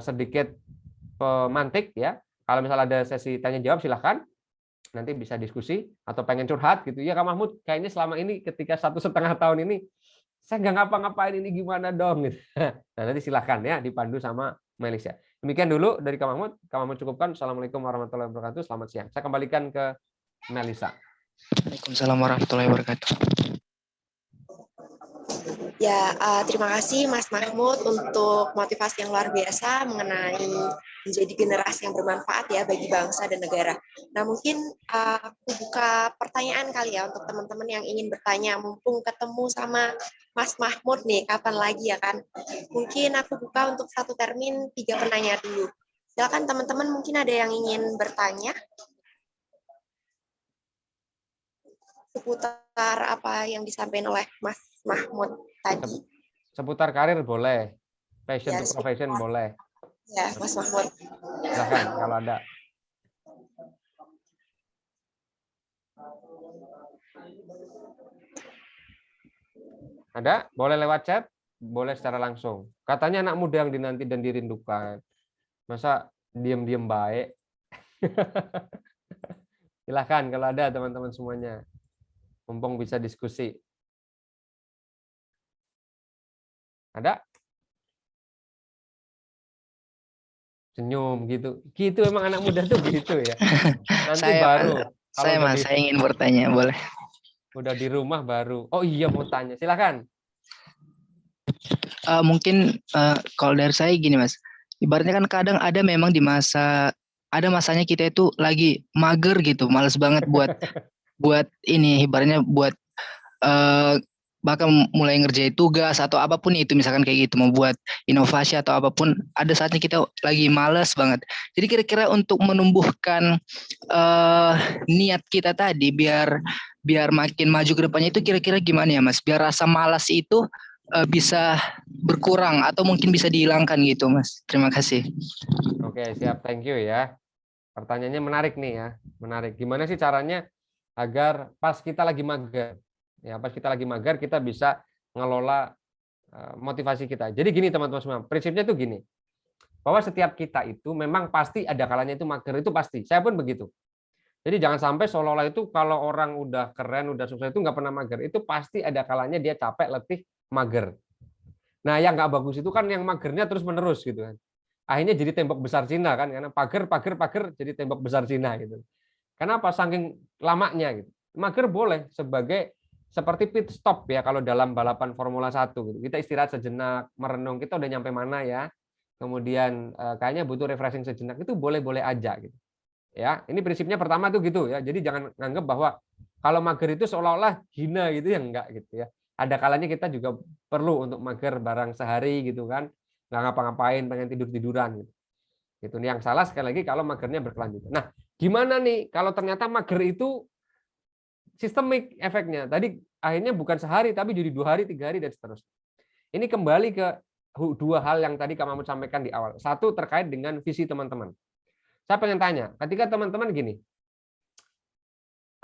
Sedikit pemantik ya. Kalau misalnya ada sesi tanya jawab silahkan. Nanti bisa diskusi atau pengen curhat gitu ya Kak Mahmud, kayaknya selama ini ketika 1,5 tahun ini saya nggak ngapa-ngapain, ini gimana dong gitu. Nah nanti silahkan ya dipandu sama Melisa. Demikian dulu dari Kak Mahmud. Kak Mahmud cukupkan. Assalamualaikum warahmatullahi wabarakatuh. Selamat siang. Saya kembalikan ke Melisa. Waalaikumsalam warahmatullahi wabarakatuh. Ya, terima kasih Mas Mahmud untuk motivasi yang luar biasa mengenai menjadi generasi yang bermanfaat ya bagi bangsa dan negara. Nah, mungkin aku buka pertanyaan kali ya untuk teman-teman yang ingin bertanya, mumpung ketemu sama Mas Mahmud nih, kapan lagi ya kan? Mungkin aku buka untuk satu termin 3 penanya dulu. Silakan teman-teman, mungkin ada yang ingin bertanya seputar apa yang disampaikan oleh Mas Mahmud tadi. Seputar karir boleh, passion Ya, to profession boleh. Ya, Mas Mahmud. Silakan kalau ada. Ada? Boleh lewat chat, boleh secara langsung. Katanya anak muda yang dinanti dan dirindukan. Masa diam-diam baik? Silakan kalau ada teman-teman semuanya. Mumpung bisa diskusi. Ada? Senyum gitu. Gitu emang anak muda tuh gitu ya. Nanti baru. Saya ingin bertanya, boleh? Udah di rumah baru. Oh iya mau tanya. Silakan. Mungkin kalau dari saya gini Mas. Ibaratnya kan kadang ada memang ada masanya kita itu lagi mager gitu, males banget buat ini ibaratnya buat bahkan mulai ngerjain tugas atau apapun itu, misalkan kayak gitu, mau buat inovasi atau apapun, ada saatnya kita lagi males banget. Jadi kira-kira untuk menumbuhkan niat kita tadi biar makin maju ke depannya itu kira-kira gimana ya Mas? Biar rasa malas itu bisa berkurang atau mungkin bisa dihilangkan gitu Mas. Terima kasih. Oke, siap. Thank you ya. Pertanyaannya menarik nih ya. Menarik. Gimana sih caranya agar pas kita lagi mager, ya pas kita lagi mager kita bisa ngelola motivasi kita. Jadi gini teman-teman semua, prinsipnya tuh gini, bahwa setiap kita itu memang pasti ada kalanya itu mager, itu pasti. Saya pun begitu. Jadi jangan sampai seolah-olah itu kalau orang udah keren, udah sukses itu nggak pernah mager. Itu pasti ada kalanya dia capek, letih, mager. Nah yang nggak bagus itu kan yang magernya terus menerus gitu kan. Akhirnya jadi tembok besar Cina kan, karena pager jadi tembok besar Cina gitu. Kenapa? Saking lamanya gitu. Mager boleh seperti pit stop ya kalau dalam balapan Formula 1 gitu. Kita istirahat sejenak, merenung, kita udah nyampe mana ya. Kemudian kayaknya butuh refreshing sejenak, itu boleh-boleh aja gitu. Ya, ini prinsipnya pertama tuh gitu ya. Jadi jangan nganggap bahwa kalau mager itu seolah-olah hina gitu ya, enggak gitu ya. Ada kalanya kita juga perlu untuk mager barang sehari gitu kan. nggak ngapa-ngapain, pengen tidur-tiduran gitu. Itu yang salah sekali lagi kalau magernya berkelanjutan. Nah, gimana nih kalau ternyata mager itu sistemik efeknya? Tadi akhirnya bukan sehari tapi jadi 2 hari, 3 hari dan seterusnya. Ini kembali ke 2 hal yang tadi Kak Mahmud sampaikan di awal. Satu terkait dengan visi teman-teman. Saya pengen tanya, ketika teman-teman gini,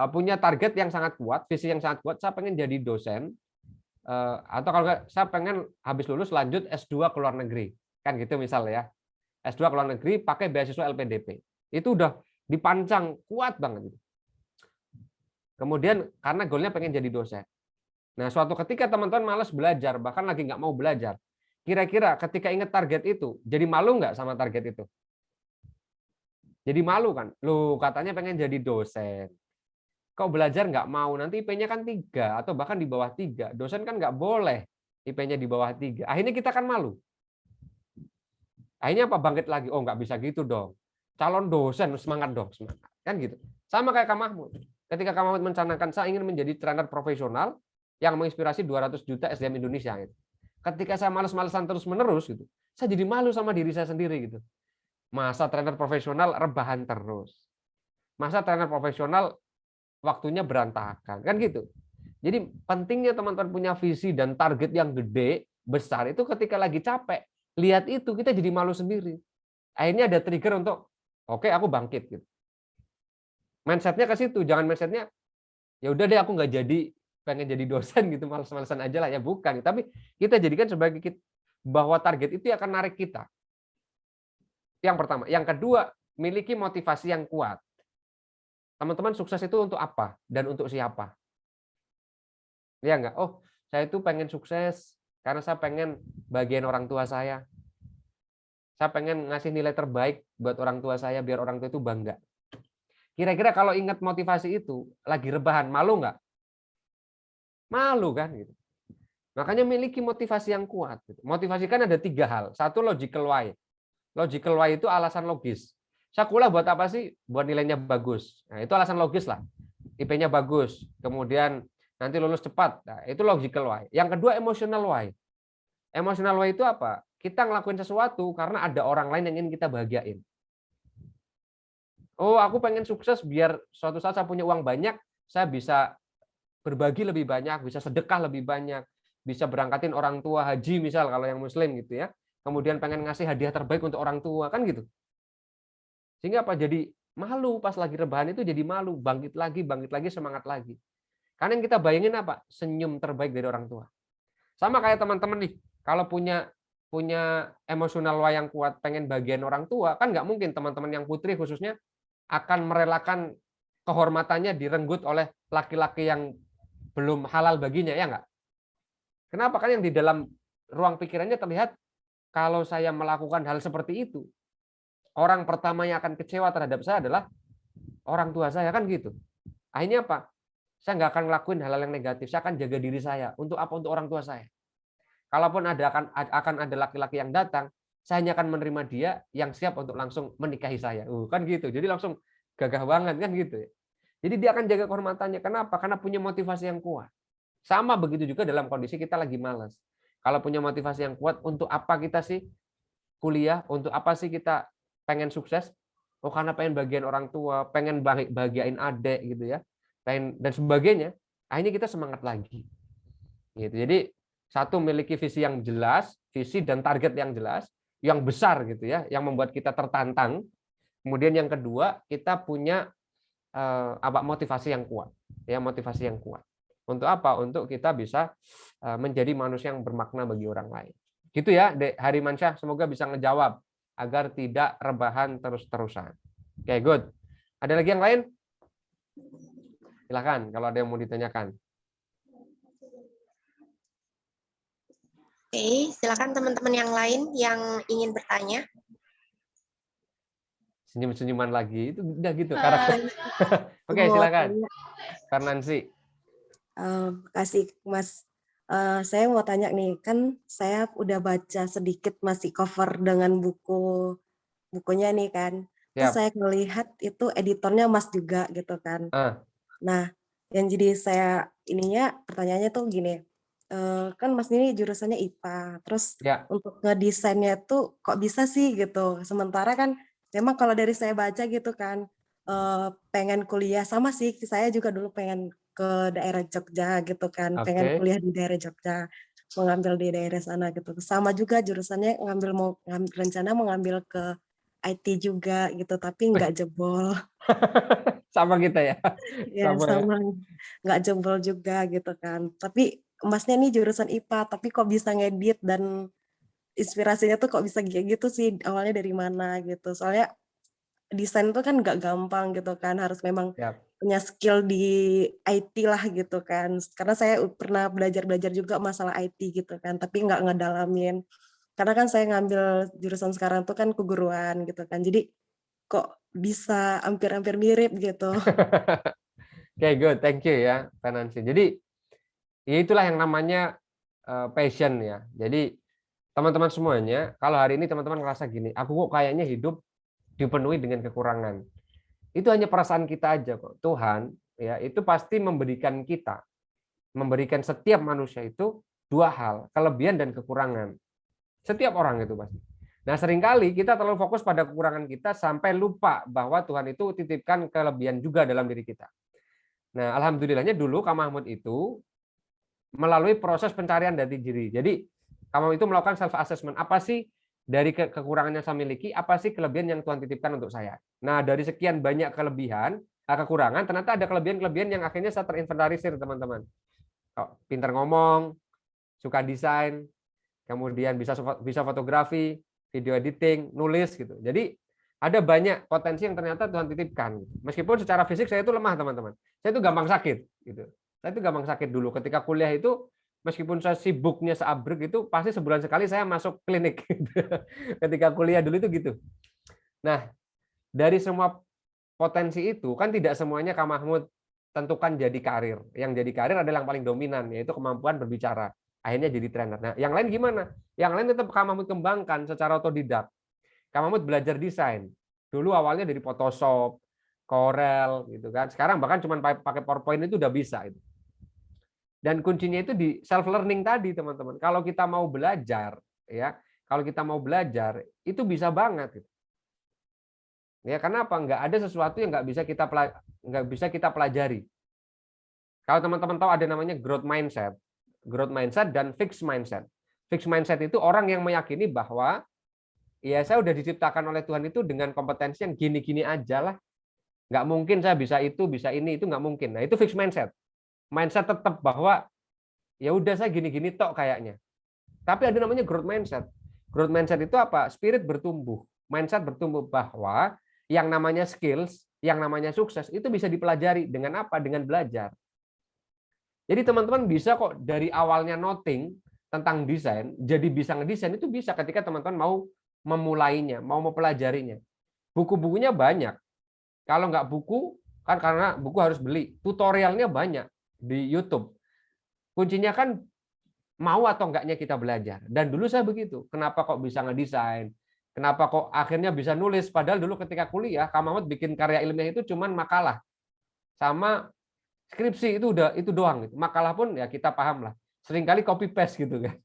punya target yang sangat kuat, visi yang sangat kuat, saya pengen jadi dosen, atau kalau nggak, saya pengen habis lulus lanjut S2 ke luar negeri, kan gitu misal ya, S2 ke luar negeri pakai beasiswa LPDP, itu udah dipancang kuat banget. Kemudian karena goalnya pengen jadi dosen. Nah, suatu ketika teman-teman malas belajar, bahkan lagi nggak mau belajar, kira-kira ketika ingat target itu, jadi malu nggak sama target itu? Jadi malu kan? Loh, katanya pengen jadi dosen. Kok belajar nggak mau, nanti IP-nya kan 3 atau bahkan di bawah 3. Dosen kan nggak boleh IP-nya di bawah 3. Akhirnya kita kan malu. Akhirnya apa? Bangkit lagi. Oh, nggak bisa gitu dong. Calon dosen, semangat dong, semangat. Kan gitu. Sama kayak Kak Mahmud. Ketika Kak Mahmud mencanangkan, saya ingin menjadi trainer profesional yang menginspirasi 200 juta SDM Indonesia. Gitu. Ketika saya males-malesan terus-menerus, gitu, saya jadi malu sama diri saya sendiri. Gitu. Masa trainer profesional rebahan terus. Masa trainer profesional waktunya berantakan, kan gitu. Jadi pentingnya teman-teman punya visi dan target yang gede, besar, itu ketika lagi capek, lihat itu kita jadi malu sendiri. Akhirnya ada trigger untuk, oke, aku bangkit. Gitu. Mindsetnya ke situ, jangan mindsetnya, ya udah deh aku nggak jadi, pengen jadi dosen gitu, males-malesan aja lah, ya bukan. Tapi kita jadikan sebagai bahwa target itu akan narik kita. Yang pertama. Yang kedua, miliki motivasi yang kuat. Teman-teman sukses itu untuk apa dan untuk siapa? Ya enggak? Oh, saya itu pengen sukses karena saya pengen bagian orang tua saya. Saya pengen ngasih nilai terbaik buat orang tua saya biar orang tua itu bangga. Kira-kira kalau ingat motivasi itu, lagi rebahan, malu nggak? Malu kan? Gitu. Makanya miliki motivasi yang kuat. Motivasi kan ada 3 hal. Satu, logical why. Logical why itu alasan logis. Saya kuliah buat apa sih? Buat nilainya bagus. Nah, itu alasan logis lah. IP-nya bagus. Kemudian nanti lulus cepat. Nah, itu logical why. Yang kedua, emotional why. Emotional why itu apa? Kita ngelakuin sesuatu karena ada orang lain yang ingin kita bahagiain. Oh, aku pengen sukses biar suatu saat saya punya uang banyak, saya bisa berbagi lebih banyak, bisa sedekah lebih banyak, bisa berangkatin orang tua haji misal kalau yang muslim gitu ya. Kemudian pengen ngasih hadiah terbaik untuk orang tua, kan gitu. Sehingga apa? Jadi malu pas lagi rebahan itu jadi malu, bangkit lagi, semangat lagi. Karena yang kita bayangin apa? Senyum terbaik dari orang tua. Sama kayak teman-teman nih, kalau punya emosional why yang kuat, pengen bagian orang tua, kan nggak mungkin teman-teman yang putri khususnya akan merelakan kehormatannya direnggut oleh laki-laki yang belum halal baginya, ya nggak? Kenapa? Kan yang di dalam ruang pikirannya terlihat, kalau saya melakukan hal seperti itu, orang pertama yang akan kecewa terhadap saya adalah orang tua saya, kan gitu. Akhirnya apa? Saya nggak akan ngelakuin hal-hal yang negatif. Saya akan jaga diri saya. Untuk apa? Untuk orang tua saya. Kalaupun akan ada laki-laki yang datang, saya hanya akan menerima dia yang siap untuk langsung menikahi saya. Kan gitu. Jadi langsung gagah banget, kan gitu ya. Jadi dia akan jaga kehormatannya. Kenapa? Karena punya motivasi yang kuat. Sama begitu juga dalam kondisi kita lagi malas. Kalau punya motivasi yang kuat, untuk apa kita sih kuliah? Untuk apa sih kita pengen sukses? Oh, karena pengen bagian orang tua, pengen bahagiain adik gitu ya, pengen dan sebagainya. Akhirnya kita semangat lagi. Gitu. Jadi satu, miliki visi yang jelas, visi dan target yang jelas, yang besar gitu ya, yang membuat kita tertantang. Kemudian yang kedua, kita punya motivasi yang kuat, ya, motivasi yang kuat. Untuk apa? Untuk kita bisa menjadi manusia yang bermakna bagi orang lain. Gitu ya, Dek Harimansyah, semoga bisa ngejawab agar tidak rebahan terus-terusan. Oke, good. Ada lagi yang lain? Silakan kalau ada yang mau ditanyakan. Oke, silakan teman-teman yang lain yang ingin bertanya. Senyum-senyuman lagi, itu udah gitu karakter. Oke, silakan. Karnansi. Kasih Mas. Saya mau tanya nih, kan saya udah baca sedikit masih cover dengan bukunya nih kan. Terus saya melihat itu editornya Mas juga gitu kan. Nah, yang jadi saya pertanyaannya tuh gini. kan Mas ini jurusannya IPA, terus Ya. untuk ngedesainnya tuh kok bisa sih gitu. Sementara kan memang kalau dari saya baca gitu kan, pengen kuliah sama sih, saya juga dulu pengen ke daerah Jogja gitu kan, pengen Oke. kuliah di daerah Jogja, mengambil di daerah sana gitu. Sama juga jurusannya rencana mengambil ke IT juga gitu, tapi nggak jebol. Sama kita ya. Ya Sama ya. sama, nggak jebol juga gitu kan. Tapi Masnya nih jurusan IPA, tapi kok bisa ngedit dan inspirasinya tuh kok bisa kayak gitu sih, awalnya dari mana gitu. Soalnya desain tuh kan nggak gampang gitu kan, harus memang Siap. punya skill di IT lah gitu kan. Karena saya pernah belajar-belajar juga masalah IT gitu kan, tapi nggak ngedalamin. Karena kan saya ngambil jurusan sekarang tuh kan keguruan gitu kan. Jadi kok bisa hampir-hampir mirip gitu. Oke, good. Thank you ya, Nancy. Jadi, ya itulah yang namanya passion ya. Jadi, teman-teman semuanya, kalau hari ini teman-teman ngerasa gini, aku kok kayaknya hidup dipenuhi dengan kekurangan. Itu hanya perasaan kita aja kok. Tuhan ya itu pasti memberikan kita, memberikan setiap manusia itu dua hal, kelebihan dan kekurangan. Setiap orang itu pasti. Nah, seringkali kita terlalu fokus pada kekurangan kita sampai lupa bahwa Tuhan itu titipkan kelebihan juga dalam diri kita. Nah, alhamdulillahnya dulu Kak Mahmud itu melalui proses pencarian dari diri. Jadi, Kak Mahmud itu melakukan self assessment. Apa sih dari kekurangan yang saya miliki, apa sih kelebihan yang Tuhan titipkan untuk saya? Nah, dari sekian banyak kelebihan, kekurangan, ternyata ada kelebihan-kelebihan yang akhirnya saya terinventarisir, teman-teman. Pintar ngomong, suka desain, kemudian bisa fotografi, video editing, nulis gitu. Jadi ada banyak potensi yang ternyata Tuhan titipkan. Meskipun secara fisik saya itu lemah, teman-teman. Saya itu gampang sakit gitu. Saya itu gampang sakit dulu ketika kuliah itu, meskipun saya sibuknya seabrek itu pasti sebulan sekali saya masuk klinik. Ketika kuliah dulu itu gitu. Nah, dari semua potensi itu kan tidak semuanya Kak Mahmud tentukan jadi karir. Yang jadi karir adalah yang paling dominan, yaitu kemampuan berbicara. Akhirnya jadi trainer. Nah, yang lain gimana? Yang lain tetap Kak Mahmud kembangkan secara otodidak. Kak Mahmud belajar desain. Dulu awalnya dari Photoshop, Corel gitu kan. Sekarang bahkan cuma pakai PowerPoint itu udah bisa itu. Dan kuncinya itu di self learning tadi, teman-teman. Kalau kita mau belajar, ya, kalau kita mau belajar itu bisa banget. Gitu. Ya, karena apa? Nggak ada sesuatu yang nggak bisa kita pelajari. Kalau teman-teman tahu ada namanya growth mindset dan fixed mindset. Fixed mindset itu orang yang meyakini bahwa ya saya udah diciptakan oleh Tuhan itu dengan kompetensi yang gini-gini aja lah. Nggak mungkin saya bisa itu, bisa ini, itu nggak mungkin. Nah, itu fixed mindset. Mindset tetap bahwa ya udah saya gini-gini tok kayaknya. Tapi ada namanya growth mindset. Growth mindset itu apa? Spirit bertumbuh. Mindset bertumbuh bahwa yang namanya skills, yang namanya sukses itu bisa dipelajari dengan apa? Dengan belajar. Jadi teman-teman bisa kok dari awalnya nothing tentang desain, jadi bisa ngedesain itu bisa ketika teman-teman mau memulainya, mau mempelajarinya. Buku-bukunya banyak. Kalau nggak buku, kan karena buku harus beli. Tutorialnya banyak di YouTube. Kuncinya kan mau atau enggaknya kita belajar. Dan dulu saya begitu. Kenapa kok bisa ngedesain? Kenapa kok akhirnya bisa nulis? Padahal dulu ketika kuliah, Kak Mahmud bikin karya ilmiah itu cuman makalah. Sama skripsi itu doang. Makalah pun ya kita paham lah. Seringkali copy paste gitu kan.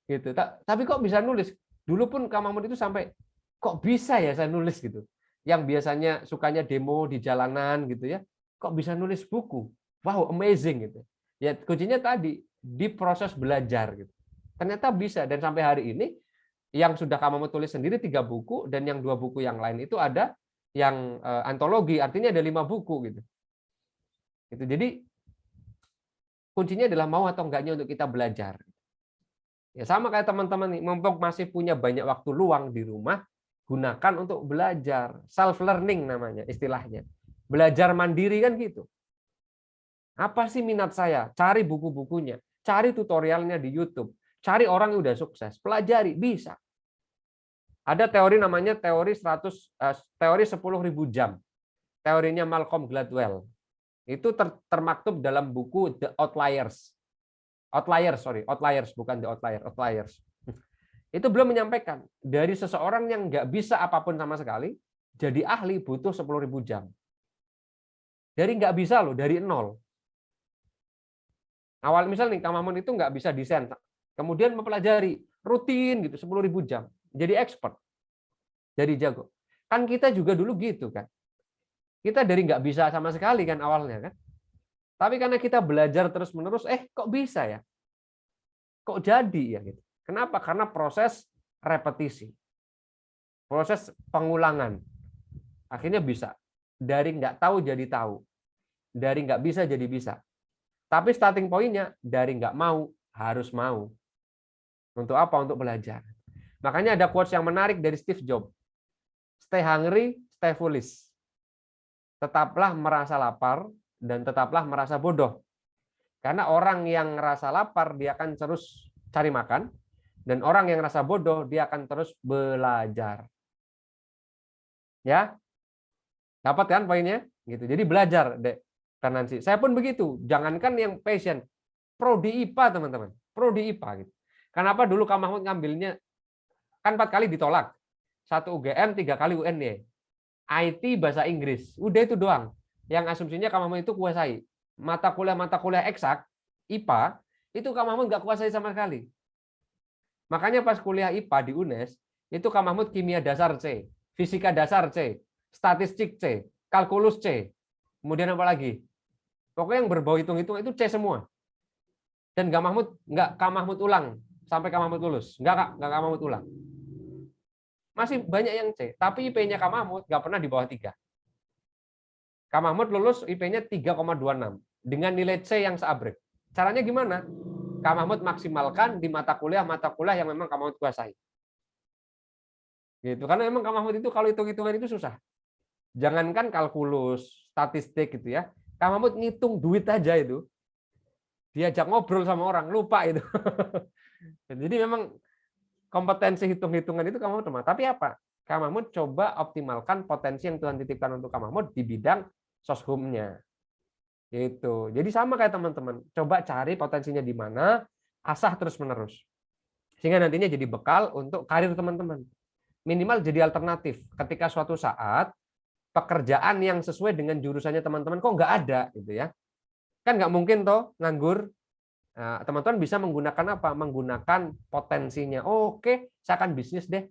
Gitu. Tapi kok bisa nulis? Dulu pun Kak Mahmud itu sampai kok bisa ya saya nulis gitu. Yang biasanya sukanya demo di jalanan gitu ya. Kok bisa nulis buku? Wow, amazing gitu. Ya kuncinya tadi di proses belajar gitu. Ternyata bisa dan sampai hari ini yang sudah Kak Mahmud tulis sendiri 3 buku dan yang 2 buku yang lain itu ada yang antologi, artinya ada 5 buku gitu. Itu jadi kuncinya adalah mau atau enggaknya untuk kita belajar. Ya sama kayak teman-teman nih, mumpung masih punya banyak waktu luang di rumah, gunakan untuk belajar, self learning namanya istilahnya. Belajar mandiri kan gitu. Apa sih minat saya? Cari buku-bukunya, cari tutorialnya di YouTube, cari orang yang udah sukses, pelajari, bisa. Ada teori namanya teori 10.000 jam. Teorinya Malcolm Gladwell. Itu termaktub dalam buku The Outliers. Outliers bukan The Outliers. Itu belum menyampaikan dari seseorang yang nggak bisa apapun sama sekali, jadi ahli butuh 10.000 jam. Dari nggak bisa loh, dari nol. Awal misal nih Kang Mahmud itu nggak bisa desain, kemudian mempelajari rutin gitu 10.000 jam, jadi expert, jadi jago. Kan kita juga dulu gitu kan. Kita dari nggak bisa sama sekali kan awalnya kan. Tapi karena kita belajar terus-menerus, kok bisa ya? Kok jadi ya gitu. Kenapa? Karena proses repetisi. Proses pengulangan. Akhirnya bisa. Dari nggak tahu jadi tahu. Dari nggak bisa jadi bisa. Tapi starting point-nya dari nggak mau harus mau. Untuk apa? Untuk belajar. Makanya ada quotes yang menarik dari Steve Jobs. Stay hungry, stay foolish. Tetaplah merasa lapar dan tetaplah merasa bodoh. Karena orang yang ngerasa lapar dia akan terus cari makan, dan orang yang ngerasa bodoh dia akan terus belajar. Ya, dapat kan poinnya? Gitu. Jadi belajar, Dek Nancy. Saya pun begitu. Jangankan yang passion, prodi IPA teman-teman, prodi IPA. Gitu. Kenapa dulu Kang Mahmud ngambilnya kan 4 kali ditolak, 1 UGM, 3 kali UNY, IT bahasa Inggris, udah itu doang. Yang asumsinya Kang Mahmud itu kuasai. Mata kuliah eksak, IPA, itu Kang Mahmud nggak kuasai sama sekali. Makanya pas kuliah IPA di UNES, itu Kang Mahmud kimia dasar C, fisika dasar C, statistik C, kalkulus C, kemudian apa lagi? Pokoknya yang berbau hitung-hitung itu C semua. Dan nggak Kang Mahmud ulang sampai Kang Mahmud lulus. Nggak Kang Mahmud ulang. Masih banyak yang C, tapi IP-nya Kang Mahmud nggak pernah di bawah 3. Kang Mahmud lulus IP-nya 3,26 dengan nilai C yang seabrek. Caranya gimana? Kang Mahmud maksimalkan di mata kuliah yang memang Kang Mahmud kuasai. Gitu. Karena memang Kang Mahmud itu kalau hitung-hitungan itu susah. Jangankan kalkulus, statistik gitu ya. Kang Mahmud ngitung duit aja itu. Diajak ngobrol sama orang, lupa itu. Jadi memang kompetensi hitung-hitungan itu Kang Mahmud lemah. Tapi apa? Kang Mahmud coba optimalkan potensi yang Tuhan titipkan untuk Kang Mahmud di bidang soshumnya. Gitu. Jadi sama kayak teman-teman. Coba cari potensinya di mana, asah terus-menerus. Sehingga nantinya jadi bekal untuk karir teman-teman. Minimal jadi alternatif. Ketika suatu saat pekerjaan yang sesuai dengan jurusannya teman-teman kok nggak ada gitu ya. Kan nggak mungkin toh nganggur. Nah, teman-teman bisa menggunakan apa? Menggunakan potensinya. Oh, oke, saya akan bisnis deh.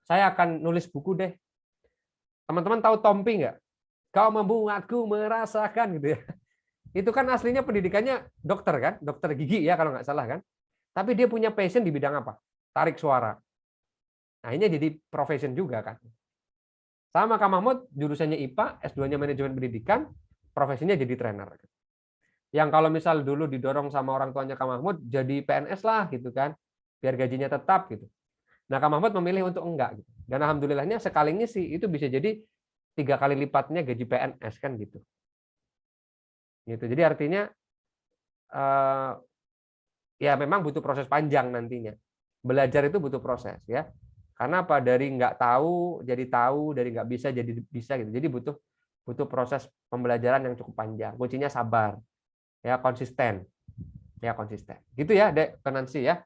Saya akan nulis buku deh. Teman-teman tahu Tompi nggak? Kau membuatku merasakan gitu ya. Itu kan aslinya pendidikannya dokter kan? Dokter gigi ya kalau nggak salah kan? Tapi dia punya passion di bidang apa? Tarik suara. Nah, ini jadi profession juga kan. Sama Kang Mahmud, jurusannya IPA, S2-nya manajemen pendidikan, profesinya jadi trainer. Yang kalau misal dulu didorong sama orang tuanya Kang Mahmud, jadi PNS lah gitu kan, biar gajinya tetap gitu. Nah, Kang Mahmud memilih untuk enggak. Gitu. Dan alhamdulillahnya sekali ngisi itu bisa jadi 3 kali lipatnya gaji PNS kan gitu. Gitu. Jadi artinya ya memang butuh proses panjang nantinya. Belajar itu butuh proses ya. Karena apa? Dari nggak tahu jadi tahu, dari nggak bisa jadi bisa gitu. Jadi butuh proses pembelajaran yang cukup panjang. Kuncinya sabar. Ya, konsisten. Ya, konsisten. Gitu ya, Dek Nancy ya.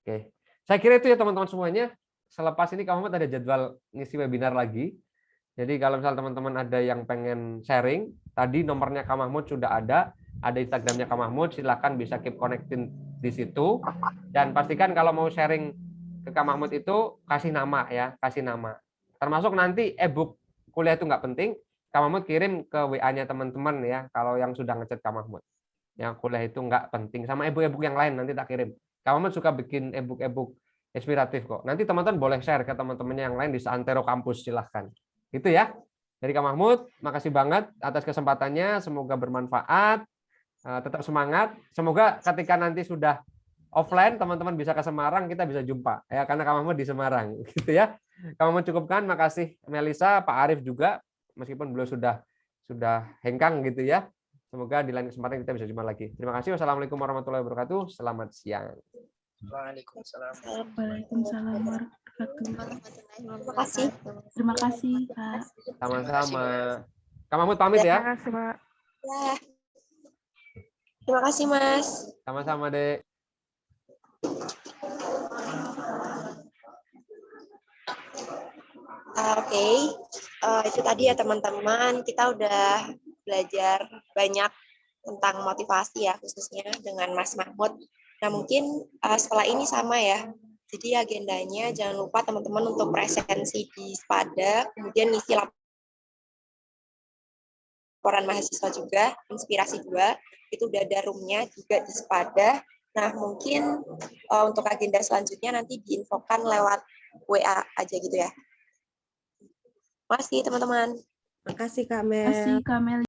Oke. Saya kira itu ya teman-teman semuanya. Selepas ini Kang Mahmud ada jadwal ngisi webinar lagi. Jadi kalau misal teman-teman ada yang pengen sharing, tadi nomornya Kang Mahmud sudah ada Instagramnya Kang Mahmud, silakan bisa keep connecting di situ. Dan pastikan kalau mau sharing ke Kang Mahmud itu kasih nama ya, kasih nama. Termasuk nanti e-book kuliah itu nggak penting, Kang Mahmud kirim ke WA-nya teman-teman ya, kalau yang sudah ngechat Kang Mahmud. Yang kuliah itu nggak penting, sama e-book yang lain nanti tak kirim. Kang Mahmud suka bikin e-book inspiratif kok. Nanti teman-teman boleh share ke teman-temannya yang lain di Seantero Kampus, silahkan. Itu ya. Dari Kang Mahmud, makasih banget atas kesempatannya, semoga bermanfaat, tetap semangat. Semoga ketika nanti sudah offline, teman-teman bisa ke Semarang, kita bisa jumpa. Ya, karena Kang Mahmud di Semarang. Gitu ya. Kang Mahmud cukupkan, makasih Melisa, Pak Arif juga, meskipun beliau sudah hengkang gitu ya. Semoga di lain kesempatan kita bisa jumpa lagi. Terima kasih. Wassalamualaikum warahmatullahi wabarakatuh. Selamat siang. Waalaikumsalam warahmatullahi wabarakatuh. Terima kasih. Terima kasih, Pak. Sama-sama. Kang Mahmud pamit ya. Terima kasih, Pak. Ya. Terima kasih, Mas. Sama-sama, Dek. Oke. Itu tadi ya teman-teman, kita udah belajar banyak tentang motivasi ya khususnya dengan Mas Mahmud. Nah mungkin setelah ini sama ya. Jadi agendanya jangan lupa teman-teman untuk presensi di Spada, kemudian ngisi laporan mahasiswa juga, inspirasi juga, itu udah ada room-nya juga di Spada. Nah mungkin untuk agenda selanjutnya nanti diinfokan lewat WA aja gitu ya. Terima kasih teman-teman. Makasih Kak Mel.